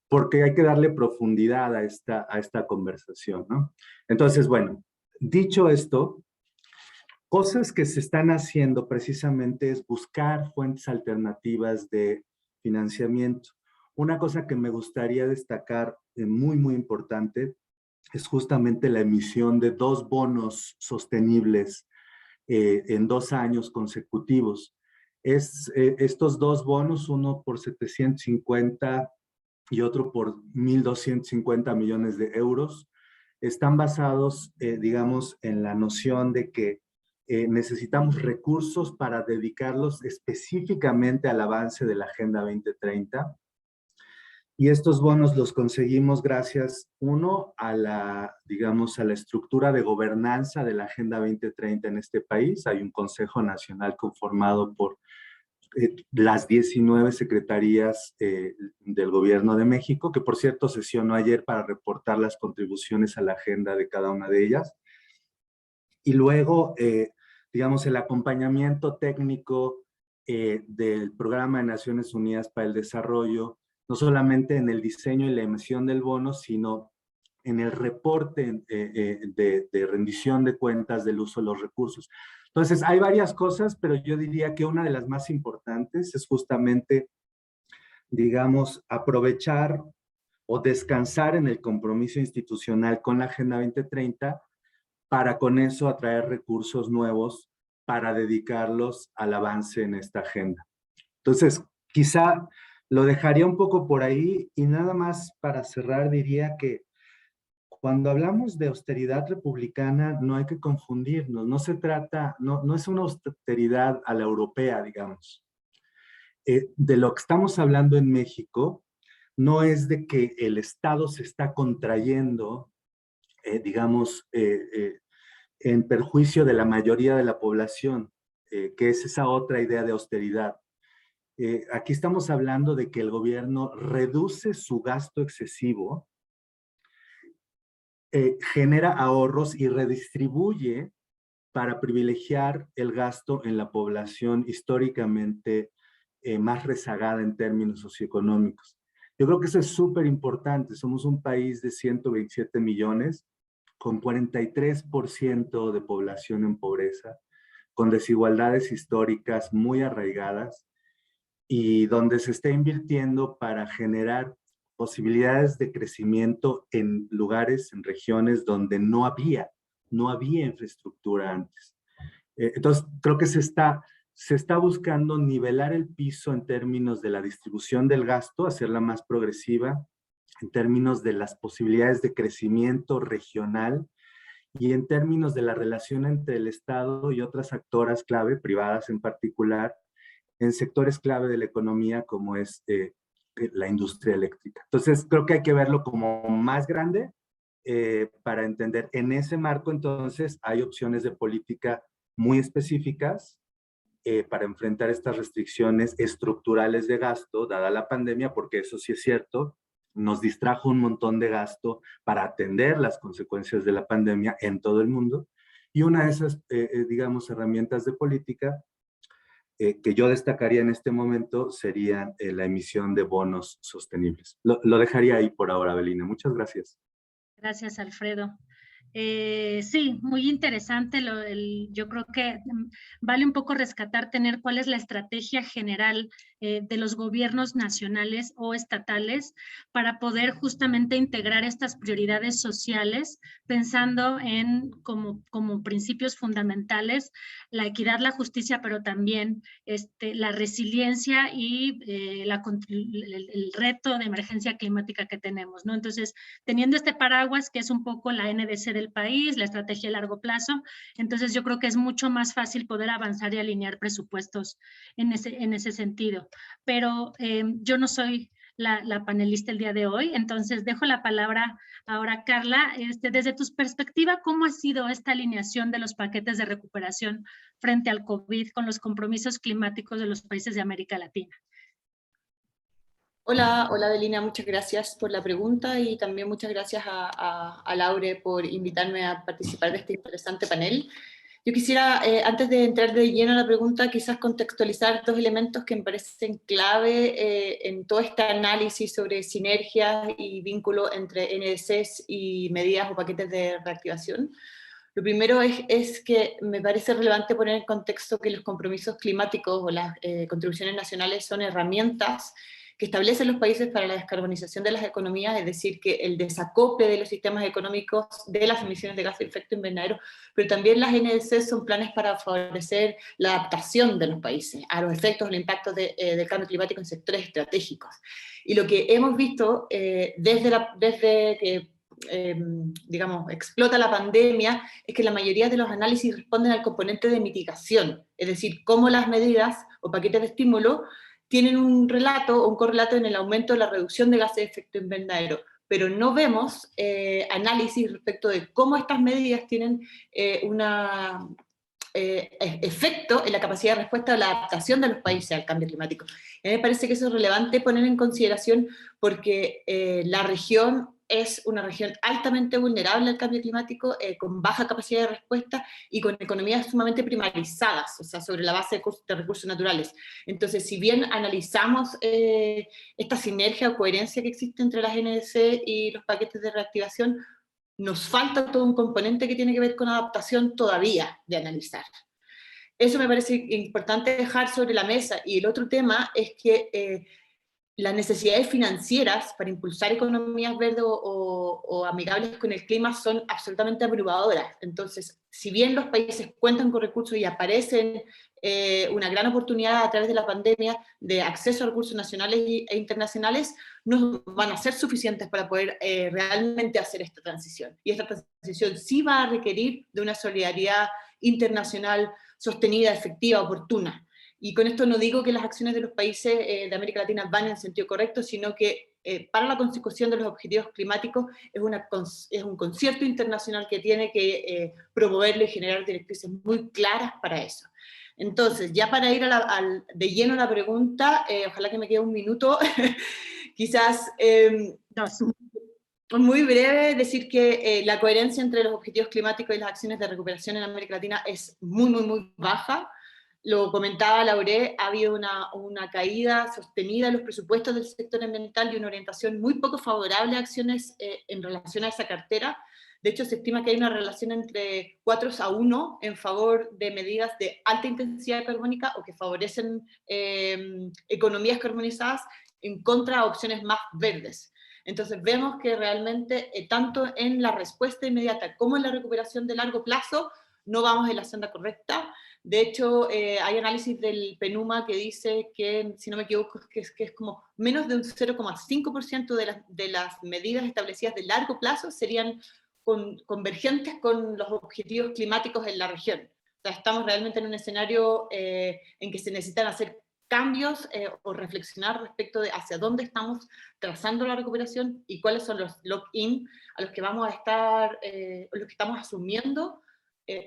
porque hay que darle profundidad a esta conversación, ¿no? Entonces, bueno, dicho esto, cosas que se están haciendo precisamente es buscar fuentes alternativas de financiamiento. Una cosa que me gustaría destacar, muy, muy importante, es justamente la emisión de 2 bonos sostenibles en 2 años consecutivos. Estos 2 bonos, uno por 750 y otro por 1.250 millones de euros, están basados, digamos, en la noción de que necesitamos recursos para dedicarlos específicamente al avance de la Agenda 2030. Y estos bonos los conseguimos gracias, uno, a la, digamos, a la estructura de gobernanza de la Agenda 2030 en este país. Hay un Consejo Nacional conformado por las 19 secretarías del Gobierno de México, que por cierto sesionó ayer para reportar las contribuciones a la agenda de cada una de ellas. Y luego, digamos, el acompañamiento técnico del Programa de Naciones Unidas para el Desarrollo, no solamente en el diseño y la emisión del bono, sino en el reporte de rendición de cuentas del uso de los recursos. Entonces, hay varias cosas, pero yo diría que una de las más importantes es justamente, digamos, aprovechar o descansar en el compromiso institucional con la Agenda 2030 para con eso atraer recursos nuevos para dedicarlos al avance en esta agenda. Entonces, quizá lo dejaría un poco por ahí y nada más para cerrar diría que cuando hablamos de austeridad republicana no hay que confundirnos, no se trata, no es una austeridad a la europea, digamos. De lo que estamos hablando en México no es de que el Estado se está contrayendo, digamos, en perjuicio de la mayoría de la población, que es esa otra idea de austeridad. Aquí estamos hablando de que el gobierno reduce su gasto excesivo, genera ahorros y redistribuye para privilegiar el gasto en la población históricamente más rezagada en términos socioeconómicos. Yo creo que eso es súper importante. Somos un país de 127 millones, con 43% de población en pobreza, con desigualdades históricas muy arraigadas y donde se está invirtiendo para generar posibilidades de crecimiento en lugares, en regiones donde no había infraestructura antes. Entonces, creo que se está buscando nivelar el piso en términos de la distribución del gasto, hacerla más progresiva, en términos de las posibilidades de crecimiento regional y en términos de la relación entre el Estado y otras actoras clave, privadas en particular, en sectores clave de la economía como es la industria eléctrica. Entonces, creo que hay que verlo como más grande para entender. En ese marco, entonces, hay opciones de política muy específicas para enfrentar estas restricciones estructurales de gasto, dada la pandemia, porque eso sí es cierto, nos distrajo un montón de gasto para atender las consecuencias de la pandemia en todo el mundo. Y una de esas, digamos, herramientas de política que yo destacaría en este momento serían la emisión de bonos sostenibles. Lo dejaría ahí por ahora, Avelina. Muchas gracias. Gracias, Alfredo. Sí, muy interesante. Yo creo que vale un poco rescatar, tener cuál es la estrategia general de los gobiernos nacionales o estatales para poder justamente integrar estas prioridades sociales, pensando en como principios fundamentales la equidad, la justicia, pero también la resiliencia y el reto de emergencia climática que tenemos, ¿no? Entonces, teniendo este paraguas que es un poco la NDC del país, la estrategia a largo plazo, entonces yo creo que es mucho más fácil poder avanzar y alinear presupuestos en ese sentido. Pero yo no soy la panelista el día de hoy, entonces dejo la palabra ahora a Carla. Desde tu perspectiva, ¿cómo ha sido esta alineación de los paquetes de recuperación frente al COVID con los compromisos climáticos de los países de América Latina? Hola, hola Avelina, muchas gracias por la pregunta y también muchas gracias a Laure por invitarme a participar de este interesante panel. Yo quisiera, antes de entrar de lleno a la pregunta, quizás contextualizar dos elementos que me parecen clave en todo este análisis sobre sinergias y vínculo entre NDCs y medidas o paquetes de reactivación. Lo primero es que me parece relevante poner en contexto que los compromisos climáticos o las contribuciones nacionales son herramientas que establecen los países para la descarbonización de las economías, es decir, que el desacople de los sistemas económicos de las emisiones de gases de efecto invernadero, pero también las NDC son planes para favorecer la adaptación de los países a los efectos, los impactos del cambio climático en sectores estratégicos. Y lo que hemos visto desde que digamos, explota la pandemia, es que la mayoría de los análisis responden al componente de mitigación, es decir, cómo las medidas o paquetes de estímulo tienen un relato o un correlato en el aumento de la reducción de gases de efecto invernadero, pero no vemos análisis respecto de cómo estas medidas tienen un efecto en la capacidad de respuesta a la adaptación de los países al cambio climático. Y a mí me parece que eso es relevante poner en consideración porque la región es una región altamente vulnerable al cambio climático, con baja capacidad de respuesta y con economías sumamente primarizadas, o sea, sobre la base de recursos naturales. Entonces, si bien analizamos esta sinergia o coherencia que existe entre las NDC y los paquetes de reactivación, nos falta todo un componente que tiene que ver con adaptación todavía de analizar. Eso me parece importante dejar sobre la mesa. Y el otro tema es que las necesidades financieras para impulsar economías verdes o amigables con el clima son absolutamente abrumadoras. Entonces, si bien los países cuentan con recursos y aparecen una gran oportunidad a través de la pandemia de acceso a recursos nacionales e internacionales, no van a ser suficientes para poder realmente hacer esta transición. Y esta transición sí va a requerir de una solidaridad internacional sostenida, efectiva, oportuna. Y con esto no digo que las acciones de los países de América Latina van en el sentido correcto, sino que para la consecución de los objetivos climáticos es un concierto internacional que tiene que promoverlo y generar directrices muy claras para eso. Entonces, ya para ir de lleno a la pregunta, ojalá que me quede un minuto, quizás muy breve, decir que la coherencia entre los objetivos climáticos y las acciones de recuperación en América Latina es muy, muy, muy baja. Lo comentaba Laure, ha habido una caída sostenida en los presupuestos del sector ambiental y una orientación muy poco favorable a acciones en relación a esa cartera. De hecho, se estima que hay una relación entre 4-1 en favor de medidas de alta intensidad carbónica o que favorecen economías carbonizadas en contra de opciones más verdes. Entonces vemos que realmente tanto en la respuesta inmediata como en la recuperación de largo plazo no vamos en la senda correcta. De hecho, hay análisis del PNUMA que dice que, si no me equivoco, que es como menos de un 0,5% de las medidas establecidas de largo plazo serían convergentes con los objetivos climáticos en la región. O sea, estamos realmente en un escenario en que se necesitan hacer cambios o reflexionar respecto de hacia dónde estamos trazando la recuperación y cuáles son los lock-in a los que vamos a estar, los que estamos asumiendo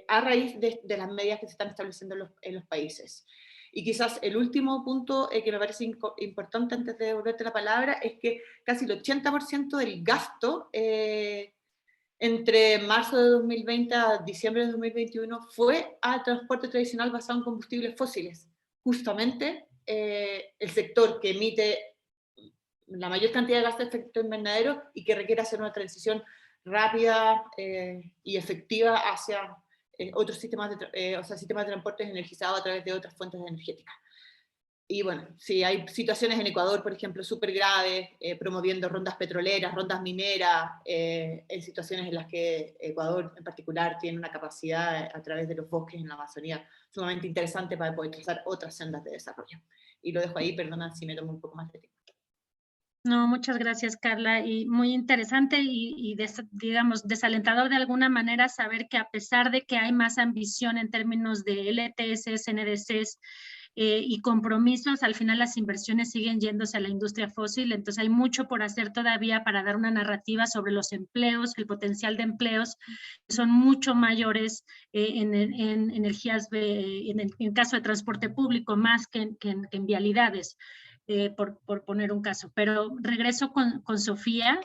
a raíz de las medidas que se están estableciendo en los países. Y quizás el último punto que me parece importante antes de devolverte la palabra es que casi el 80% del gasto entre marzo de 2020 a diciembre de 2021 fue al transporte tradicional basado en combustibles fósiles. justamente el sector que emite la mayor cantidad de gases de efecto invernadero y que requiere hacer una transición rápida y efectiva hacia otros sistemas sistemas de transporte energizados a través de otras fuentes energéticas. Y bueno, sí, hay situaciones en Ecuador, por ejemplo, súper graves, promoviendo rondas petroleras, rondas mineras, en situaciones en las que Ecuador en particular tiene una capacidad a través de los bosques en la Amazonía sumamente interesante para poder trazar otras sendas de desarrollo. Y lo dejo ahí, perdona si me tomo un poco más de tiempo. No, muchas gracias, Carla, y muy interesante y digamos, desalentador de alguna manera saber que a pesar de que hay más ambición en términos de LTS, NDCs y compromisos, al final las inversiones siguen yéndose a la industria fósil, entonces hay mucho por hacer todavía para dar una narrativa sobre los empleos, el potencial de empleos, que son mucho mayores en energías, en caso de transporte público, más que en vialidades. Por poner un caso. Pero regreso con Sofía,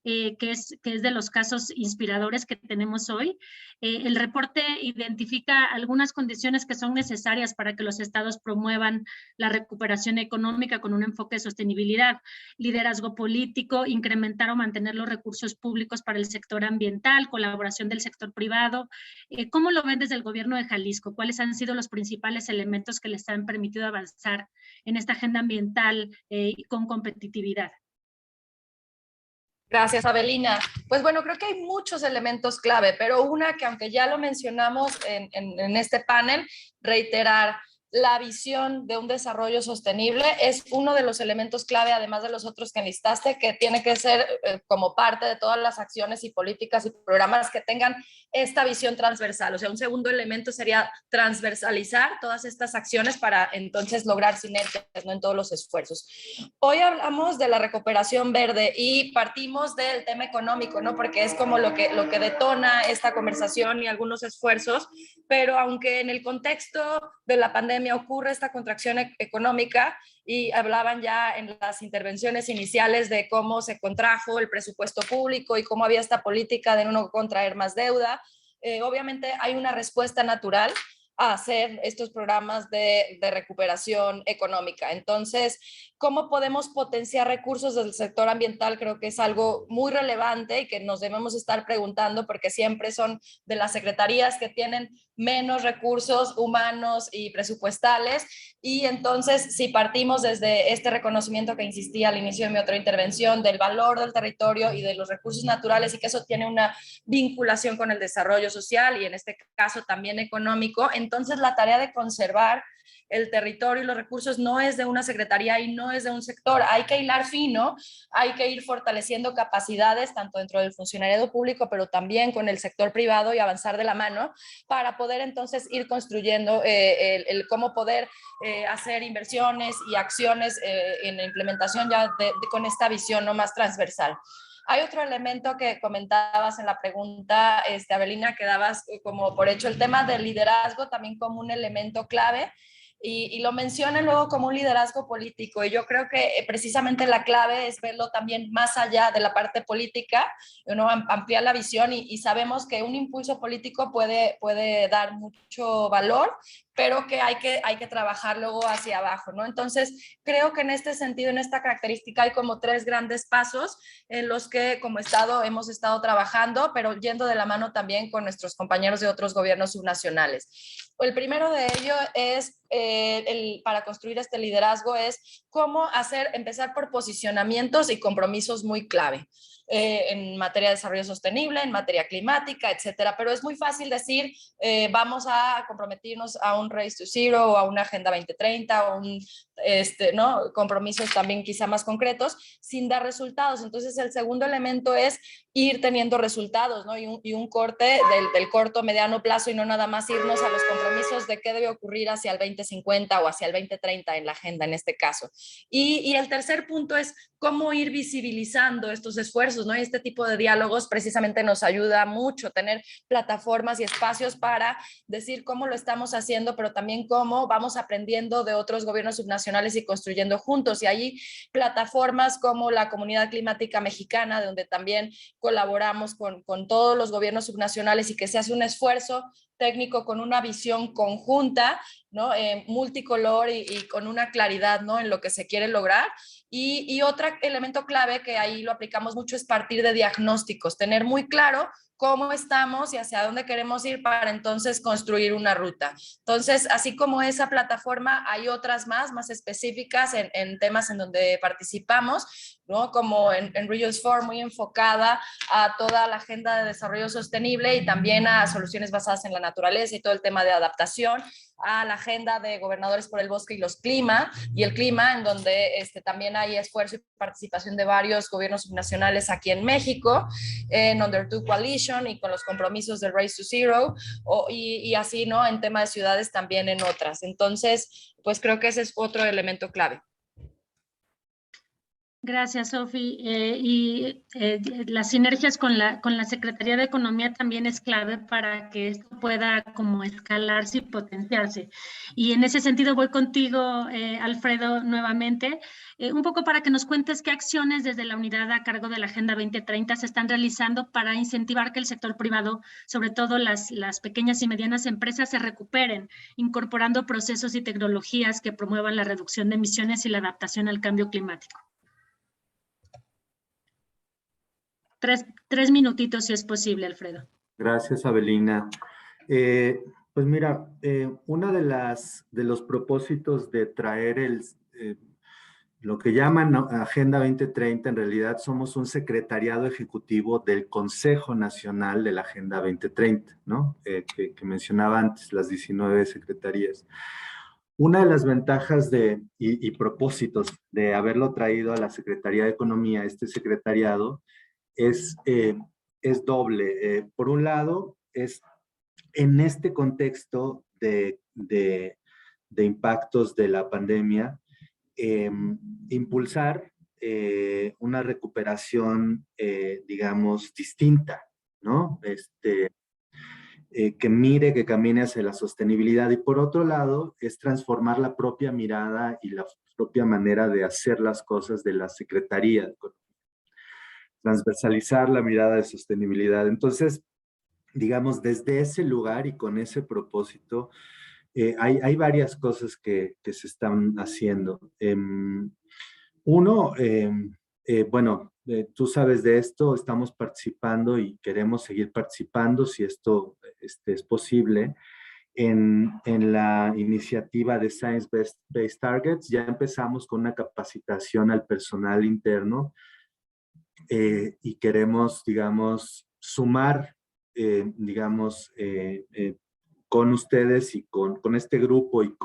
que es de los casos inspiradores que tenemos hoy. El reporte identifica algunas condiciones que son necesarias para que los estados promuevan la recuperación económica con un enfoque de sostenibilidad, liderazgo político, incrementar o mantener los recursos públicos para el sector ambiental, colaboración del sector privado. ¿Cómo lo ven desde el gobierno de Jalisco? ¿Cuáles han sido los principales elementos que les han permitido avanzar en esta agenda ambiental con competitividad? Gracias, Avelina. Pues bueno, creo que hay muchos elementos clave, pero una que aunque ya lo mencionamos en este panel, reiterar, la visión de un desarrollo sostenible es uno de los elementos clave, además de los otros que enlistaste, que tiene que ser como parte de todas las acciones y políticas y programas que tengan esta visión transversal. O sea, un segundo elemento sería transversalizar todas estas acciones para entonces lograr sinergias, ¿no?, en todos los esfuerzos. Hoy hablamos de la recuperación verde y partimos del tema económico, ¿no?, porque es como lo que detona esta conversación y algunos esfuerzos, pero aunque en el contexto de la pandemia ocurre esta contracción económica y hablaban ya en las intervenciones iniciales de cómo se contrajo el presupuesto público y cómo había esta política de no contraer más deuda, obviamente hay una respuesta natural a hacer estos programas de recuperación económica. Entonces, ¿cómo podemos potenciar recursos del sector ambiental? Creo que es algo muy relevante y que nos debemos estar preguntando porque siempre son de las secretarías que tienen menos recursos humanos y presupuestales. Y entonces, si partimos desde este reconocimiento que insistí al inicio de mi otra intervención, del valor del territorio y de los recursos naturales y que eso tiene una vinculación con el desarrollo social y en este caso también económico, entonces la tarea de conservar el territorio y los recursos no es de una secretaría y no es de un sector. Hay que hilar fino, hay que ir fortaleciendo capacidades tanto dentro del funcionariado público, pero también con el sector privado y avanzar de la mano para poder entonces ir construyendo el cómo poder hacer inversiones y acciones en la implementación ya con esta visión no más transversal. Hay otro elemento que comentabas en la pregunta, Avelina, que dabas como por hecho el tema del liderazgo también como un elemento clave. Y lo menciona luego como un liderazgo político y yo creo que precisamente la clave es verlo también más allá de la parte política, uno ampliar la visión y sabemos que un impulso político puede dar mucho valor, pero que hay que trabajar luego hacia abajo, ¿no? Entonces, creo que en este sentido, en esta característica, hay como 3 grandes pasos en los que como Estado hemos estado trabajando, pero yendo de la mano también con nuestros compañeros de otros gobiernos subnacionales. El primero de ello es, para construir este liderazgo, es cómo empezar por posicionamientos y compromisos muy clave. En materia de desarrollo sostenible, en materia climática, etcétera. Pero es muy fácil decir, vamos a comprometernos a un Race to Zero o a una Agenda 2030 o ¿no?, compromisos también quizá más concretos sin dar resultados. Entonces, el segundo elemento es ir teniendo resultados, ¿no? Y un corte del corto, mediano plazo y no nada más irnos a los compromisos de qué debe ocurrir hacia el 2050 o hacia el 2030 en la agenda en este caso. Y el tercer punto es cómo ir visibilizando estos esfuerzos, ¿no? Y este tipo de diálogos precisamente nos ayuda mucho, tener plataformas y espacios para decir cómo lo estamos haciendo, pero también cómo vamos aprendiendo de otros gobiernos subnacionales y construyendo juntos. Y ahí plataformas como la Comunidad Climática Mexicana, donde también colaboramos con todos los gobiernos subnacionales y que se hace un esfuerzo técnico con una visión conjunta, ¿no? Multicolor y con una claridad, ¿no? En lo que se quiere lograr. Y otro elemento clave que ahí lo aplicamos mucho es partir de diagnósticos, tener muy claro cómo estamos y hacia dónde queremos ir para entonces construir una ruta. Entonces, así como esa plataforma, hay otras más específicas en temas en donde participamos, ¿no? Como en Regions 4, muy enfocada a toda la agenda de desarrollo sostenible y también a soluciones basadas en la naturaleza y todo el tema de adaptación, a la agenda de gobernadores por el bosque y el clima, en donde también hay esfuerzo y participación de varios gobiernos subnacionales aquí en México, en Under Two Coalition y con los compromisos de Race to Zero, y así, ¿no? En tema de ciudades también en otras. Entonces, pues creo que ese es otro elemento clave. Gracias, Sofi. Las sinergias con la Secretaría de Economía también es clave para que esto pueda como escalarse y potenciarse. Y en ese sentido voy contigo, Alfredo, nuevamente, un poco para que nos cuentes qué acciones desde la unidad a cargo de la Agenda 2030 se están realizando para incentivar que el sector privado, sobre todo las pequeñas y medianas empresas, se recuperen, incorporando procesos y tecnologías que promuevan la reducción de emisiones y la adaptación al cambio climático. Tres minutitos si es posible, Alfredo. Gracias, Avelina. Pues mira, uno de los propósitos de traer lo que llaman Agenda 2030, en realidad somos un secretariado ejecutivo del Consejo Nacional de la Agenda 2030, ¿no? Que mencionaba antes, las 19 secretarías. Una de las ventajas y propósitos de haberlo traído a la Secretaría de Economía, este secretariado, es doble. Por un lado, es en este contexto de impactos de la pandemia, impulsar una recuperación, digamos, distinta, ¿no? Que camine hacia la sostenibilidad. Y por otro lado, es transformar la propia mirada y la propia manera de hacer las cosas de la Secretaría, transversalizar la mirada de sostenibilidad. Entonces, digamos, desde ese lugar y con ese propósito, hay varias cosas que se están haciendo. Uno, bueno, tú sabes de esto, estamos participando y queremos seguir participando si esto es posible. En la iniciativa de Science Based Targets ya empezamos con una capacitación al personal interno y queremos, digamos, sumar, digamos, con ustedes y con este grupo y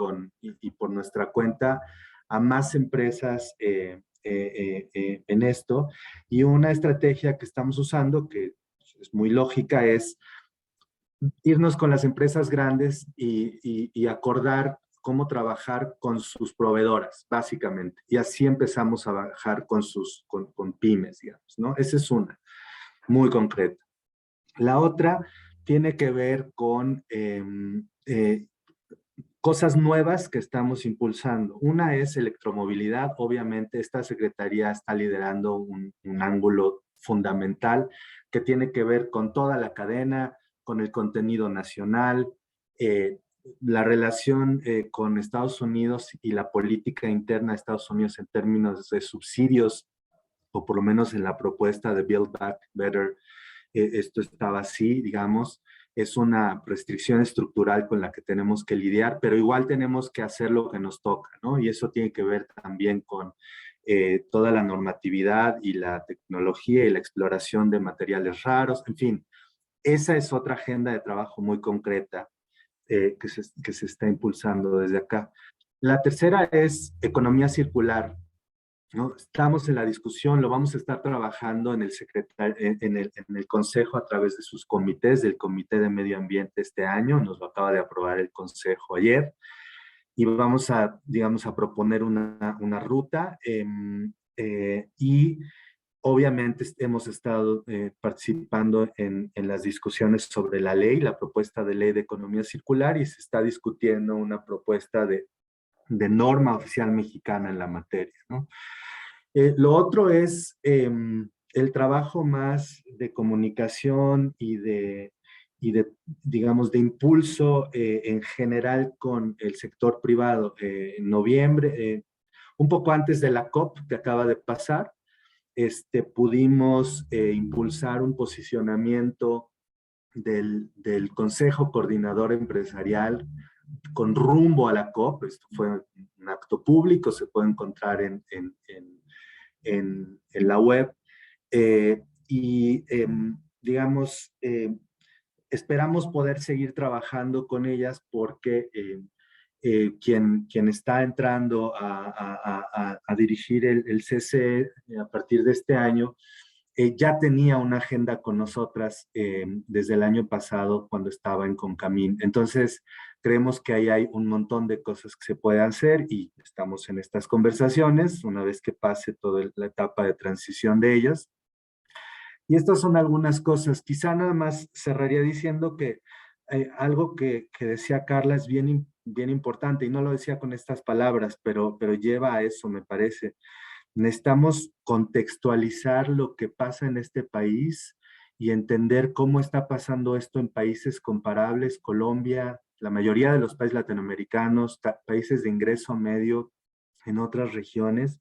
por nuestra cuenta a más empresas en esto. Y una estrategia que estamos usando, que es muy lógica, es irnos con las empresas grandes y acordar cómo trabajar con sus proveedoras, básicamente. Y así empezamos a trabajar con pymes, digamos, ¿no? Esa es una, muy concreta. La otra tiene que ver con cosas nuevas que estamos impulsando. Una es electromovilidad. Obviamente, esta secretaría está liderando un ángulo fundamental que tiene que ver con toda la cadena, con el contenido nacional, la relación con Estados Unidos y la política interna de Estados Unidos en términos de subsidios, o por lo menos en la propuesta de Build Back Better, esto estaba así, digamos. Es una restricción estructural con la que tenemos que lidiar, pero igual tenemos que hacer lo que nos toca, ¿no? Y eso tiene que ver también con toda la normatividad y la tecnología y la exploración de materiales raros, en fin. Esa es otra agenda de trabajo muy concreta que se está impulsando desde acá. La tercera es economía circular, ¿no? Estamos en la discusión, lo vamos a estar trabajando en el Consejo a través de sus comités, del Comité de Medio Ambiente este año, nos lo acaba de aprobar el Consejo ayer, y vamos a, digamos, a proponer una ruta y obviamente hemos estado participando en las discusiones sobre la propuesta de ley de economía circular, y se está discutiendo una propuesta de norma oficial mexicana en la materia, ¿no? Lo otro es el trabajo más de comunicación y digamos, de impulso en general con el sector privado. En noviembre, un poco antes de la COP que acaba de pasar, pudimos impulsar un posicionamiento del Consejo Coordinador Empresarial con rumbo a la COP. Esto fue un acto público, se puede encontrar en la web. Digamos, esperamos poder seguir trabajando con ellas porque quien está entrando a dirigir el CCE a partir de este año, ya tenía una agenda con nosotras desde el año pasado cuando estaba en Concamín. Entonces, creemos que ahí hay un montón de cosas que se pueden hacer y estamos en estas conversaciones una vez que pase toda la etapa de transición de ellas. Y estas son algunas cosas. Quizá nada más cerraría diciendo que algo que decía Carla es bien importante, y no lo decía con estas palabras, pero lleva a eso, me parece. Necesitamos contextualizar lo que pasa en este país y entender cómo está pasando esto en países comparables, Colombia, la mayoría de los países latinoamericanos, países de ingreso medio en otras regiones.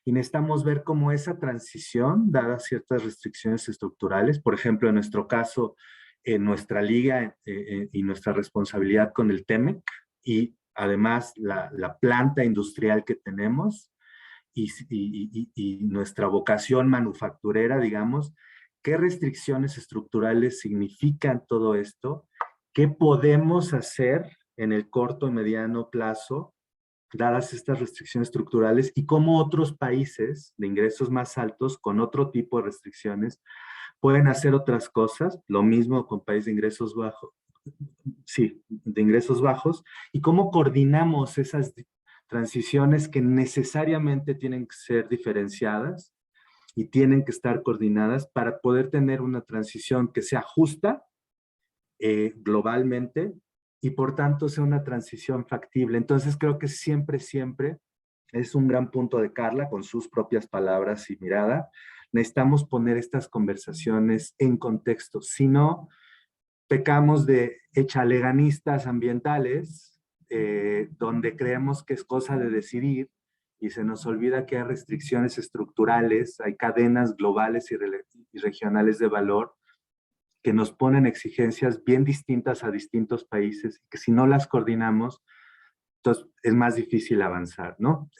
Y necesitamos ver cómo esa transición, dadas ciertas restricciones estructurales, por ejemplo, en nuestro caso, en nuestra liga y nuestra responsabilidad con el TEMEC, y además la planta industrial que tenemos, y nuestra vocación manufacturera, digamos, qué restricciones estructurales significan todo esto, qué podemos hacer en el corto y mediano plazo, dadas estas restricciones estructurales, y cómo otros países de ingresos más altos, con otro tipo de restricciones, pueden hacer otras cosas, lo mismo con países de ingresos bajos, sí, de ingresos bajos, y cómo coordinamos esas transiciones que necesariamente tienen que ser diferenciadas y tienen que estar coordinadas para poder tener una transición que sea justa globalmente y por tanto sea una transición factible. Entonces creo que siempre es un gran punto de Carla con sus propias palabras y mirada. Necesitamos poner estas conversaciones en contexto, si no pecamos de echaleganistas ambientales, donde creemos que es cosa de decidir y se nos olvida que hay restricciones estructurales, hay cadenas globales y regionales de valor que nos ponen exigencias bien distintas a distintos países y que si no las coordinamos, entonces es más difícil avanzar, ¿no?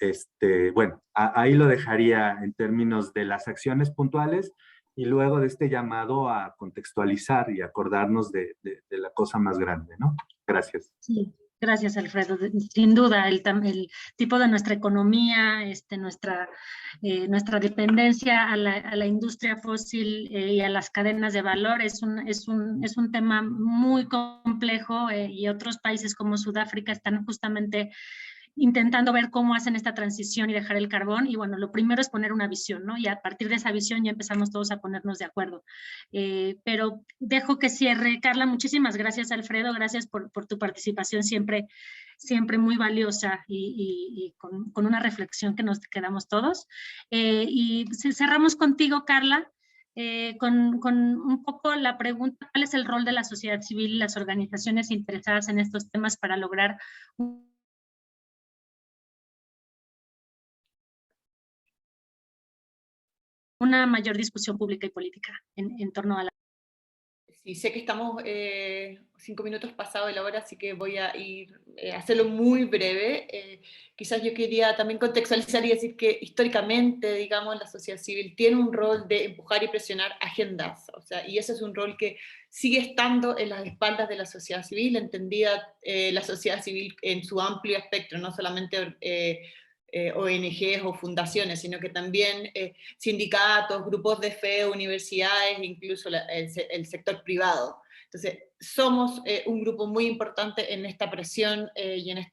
Bueno, ahí lo dejaría en términos de las acciones puntuales y luego de este llamado a contextualizar y acordarnos de la cosa más grande, ¿no? Gracias. Sí, gracias, Alfredo. Sin duda, el tipo de nuestra economía, nuestra dependencia a la industria fósil y a las cadenas de valor es un tema muy complejo, y otros países como Sudáfrica están justamente intentando ver cómo hacen esta transición y dejar el carbón. Y bueno, lo primero es poner una visión, ¿no? Y a partir de esa visión ya empezamos todos a ponernos de acuerdo. Pero dejo que cierre. Carla, muchísimas gracias, Alfredo. Gracias por tu participación siempre muy valiosa y con una reflexión que nos quedamos todos. Y cerramos contigo, Carla, con un poco la pregunta: ¿cuál es el rol de la sociedad civil y las organizaciones interesadas en estos temas para lograr una mayor discusión pública y política en torno a la... Sí, sé que estamos 5 minutos pasado de la hora, así que voy a hacerlo muy breve. Quizás yo quería también contextualizar y decir que históricamente, digamos, la sociedad civil tiene un rol de empujar y presionar agendas, o sea, y ese es un rol que sigue estando en las espaldas de la sociedad civil, entendida la sociedad civil en su amplio espectro, no solamente ONGs o fundaciones, sino que también sindicatos, grupos de fe, universidades, incluso el sector privado. Entonces, somos un grupo muy importante en esta presión y en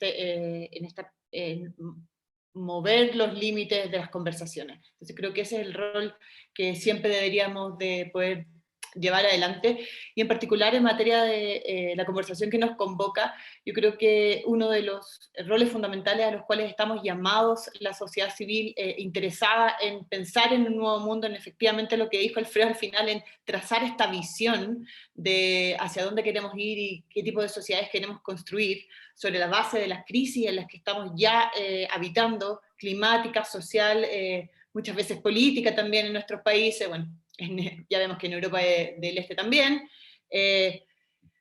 mover los límites de las conversaciones. Entonces, creo que ese es el rol que siempre deberíamos de poder llevar adelante, y en particular en materia de la conversación que nos convoca. Yo creo que uno de los roles fundamentales a los cuales estamos llamados, la sociedad civil interesada en pensar en un nuevo mundo, en efectivamente lo que dijo Alfredo al final, en trazar esta visión de hacia dónde queremos ir y qué tipo de sociedades queremos construir, sobre la base de las crisis en las que estamos ya habitando, climática, social, muchas veces política también en nuestros países, bueno, ya vemos que en Europa del Este también,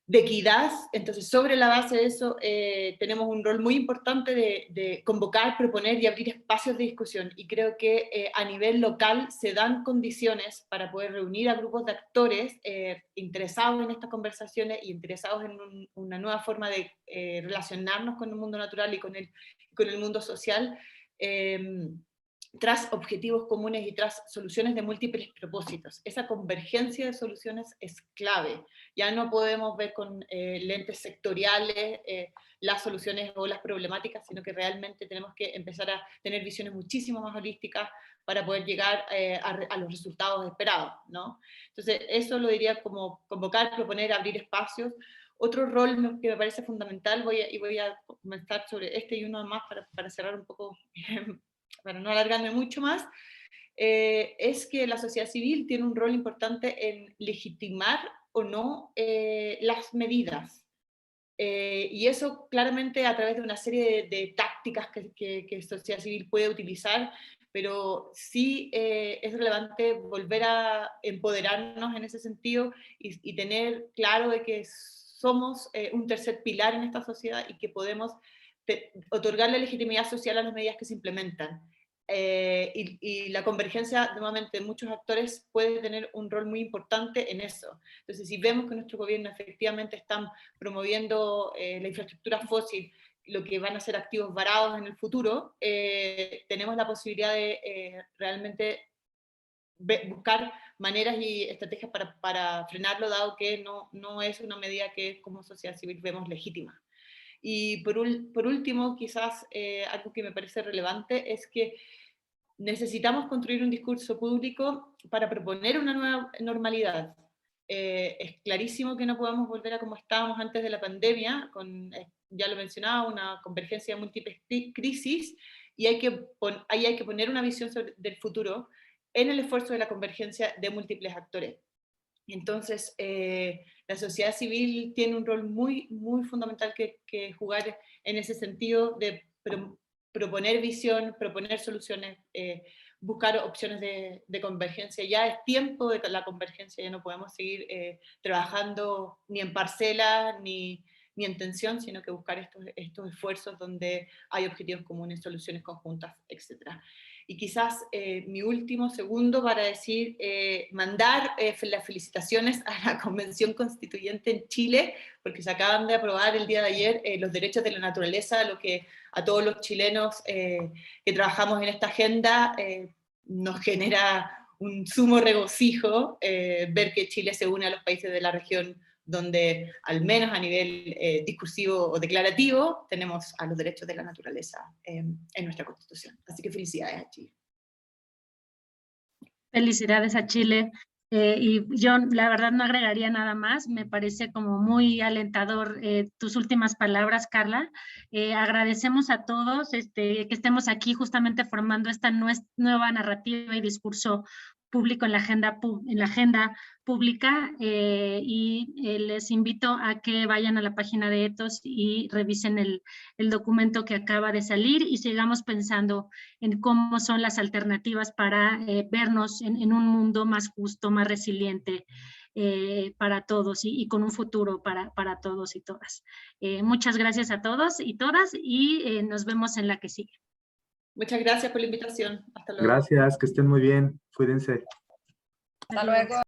de equidad. Entonces sobre la base de eso tenemos un rol muy importante de convocar, proponer y abrir espacios de discusión, y creo que a nivel local se dan condiciones para poder reunir a grupos de actores interesados en estas conversaciones y interesados en una nueva forma de relacionarnos con el mundo natural y con el mundo social, tras objetivos comunes y tras soluciones de múltiples propósitos. Esa convergencia de soluciones es clave. Ya no podemos ver con lentes sectoriales las soluciones o las problemáticas, sino que realmente tenemos que empezar a tener visiones muchísimo más holísticas para poder llegar a los resultados esperados, ¿no? Entonces, eso lo diría como convocar, proponer, abrir espacios. Otro rol que me parece fundamental, voy a comentar sobre este y uno más para cerrar un poco, para no alargarme mucho más, es que la sociedad civil tiene un rol importante en legitimar o no las medidas. Y eso claramente a través de una serie de tácticas que la sociedad civil puede utilizar, pero sí es relevante volver a empoderarnos en ese sentido y tener claro de que somos un tercer pilar en esta sociedad y que podemos otorgarle legitimidad social a las medidas que se implementan. Y la convergencia, nuevamente, de muchos actores puede tener un rol muy importante en eso. Entonces, si vemos que nuestro gobierno efectivamente están promoviendo la infraestructura fósil, lo que van a ser activos varados en el futuro, tenemos la posibilidad de realmente buscar maneras y estrategias para frenarlo, dado que no es una medida que como sociedad civil vemos legítima. Y por último, quizás algo que me parece relevante es que necesitamos construir un discurso público para proponer una nueva normalidad. Es clarísimo que no podemos volver a como estábamos antes de la pandemia, ya lo mencionaba, una convergencia de múltiples crisis, y ahí hay que poner una visión del futuro en el esfuerzo de la convergencia de múltiples actores. Entonces, la sociedad civil tiene un rol muy, muy fundamental que jugar en ese sentido de proponer visión, proponer soluciones, buscar opciones de convergencia. Ya es tiempo de la convergencia, ya no podemos seguir trabajando ni en parcela ni en tensión, sino que buscar estos esfuerzos donde hay objetivos comunes, soluciones conjuntas, etc. Y quizás mi último segundo para decir, mandar las felicitaciones a la Convención Constituyente en Chile, porque se acaban de aprobar el día de ayer los derechos de la naturaleza, lo que a todos los chilenos que trabajamos en esta agenda nos genera un sumo regocijo ver que Chile se une a los países de la región donde, al menos a nivel discursivo o declarativo, tenemos a los derechos de la naturaleza en nuestra Constitución. Así que felicidades a Chile. Felicidades a Chile. Y yo la verdad no agregaría nada más, me parece como muy alentador tus últimas palabras, Carla. Agradecemos a todos que estemos aquí justamente formando esta nueva narrativa y discurso público en la agenda pública, y les invito a que vayan a la página de Ethos y revisen el documento que acaba de salir y sigamos pensando en cómo son las alternativas para vernos en un mundo más justo, más resiliente para todos y con un futuro para todos y todas. Muchas gracias a todos y todas y nos vemos en la que sigue. Muchas gracias por la invitación. Hasta luego. Gracias, que estén muy bien. Cuídense. Hasta luego.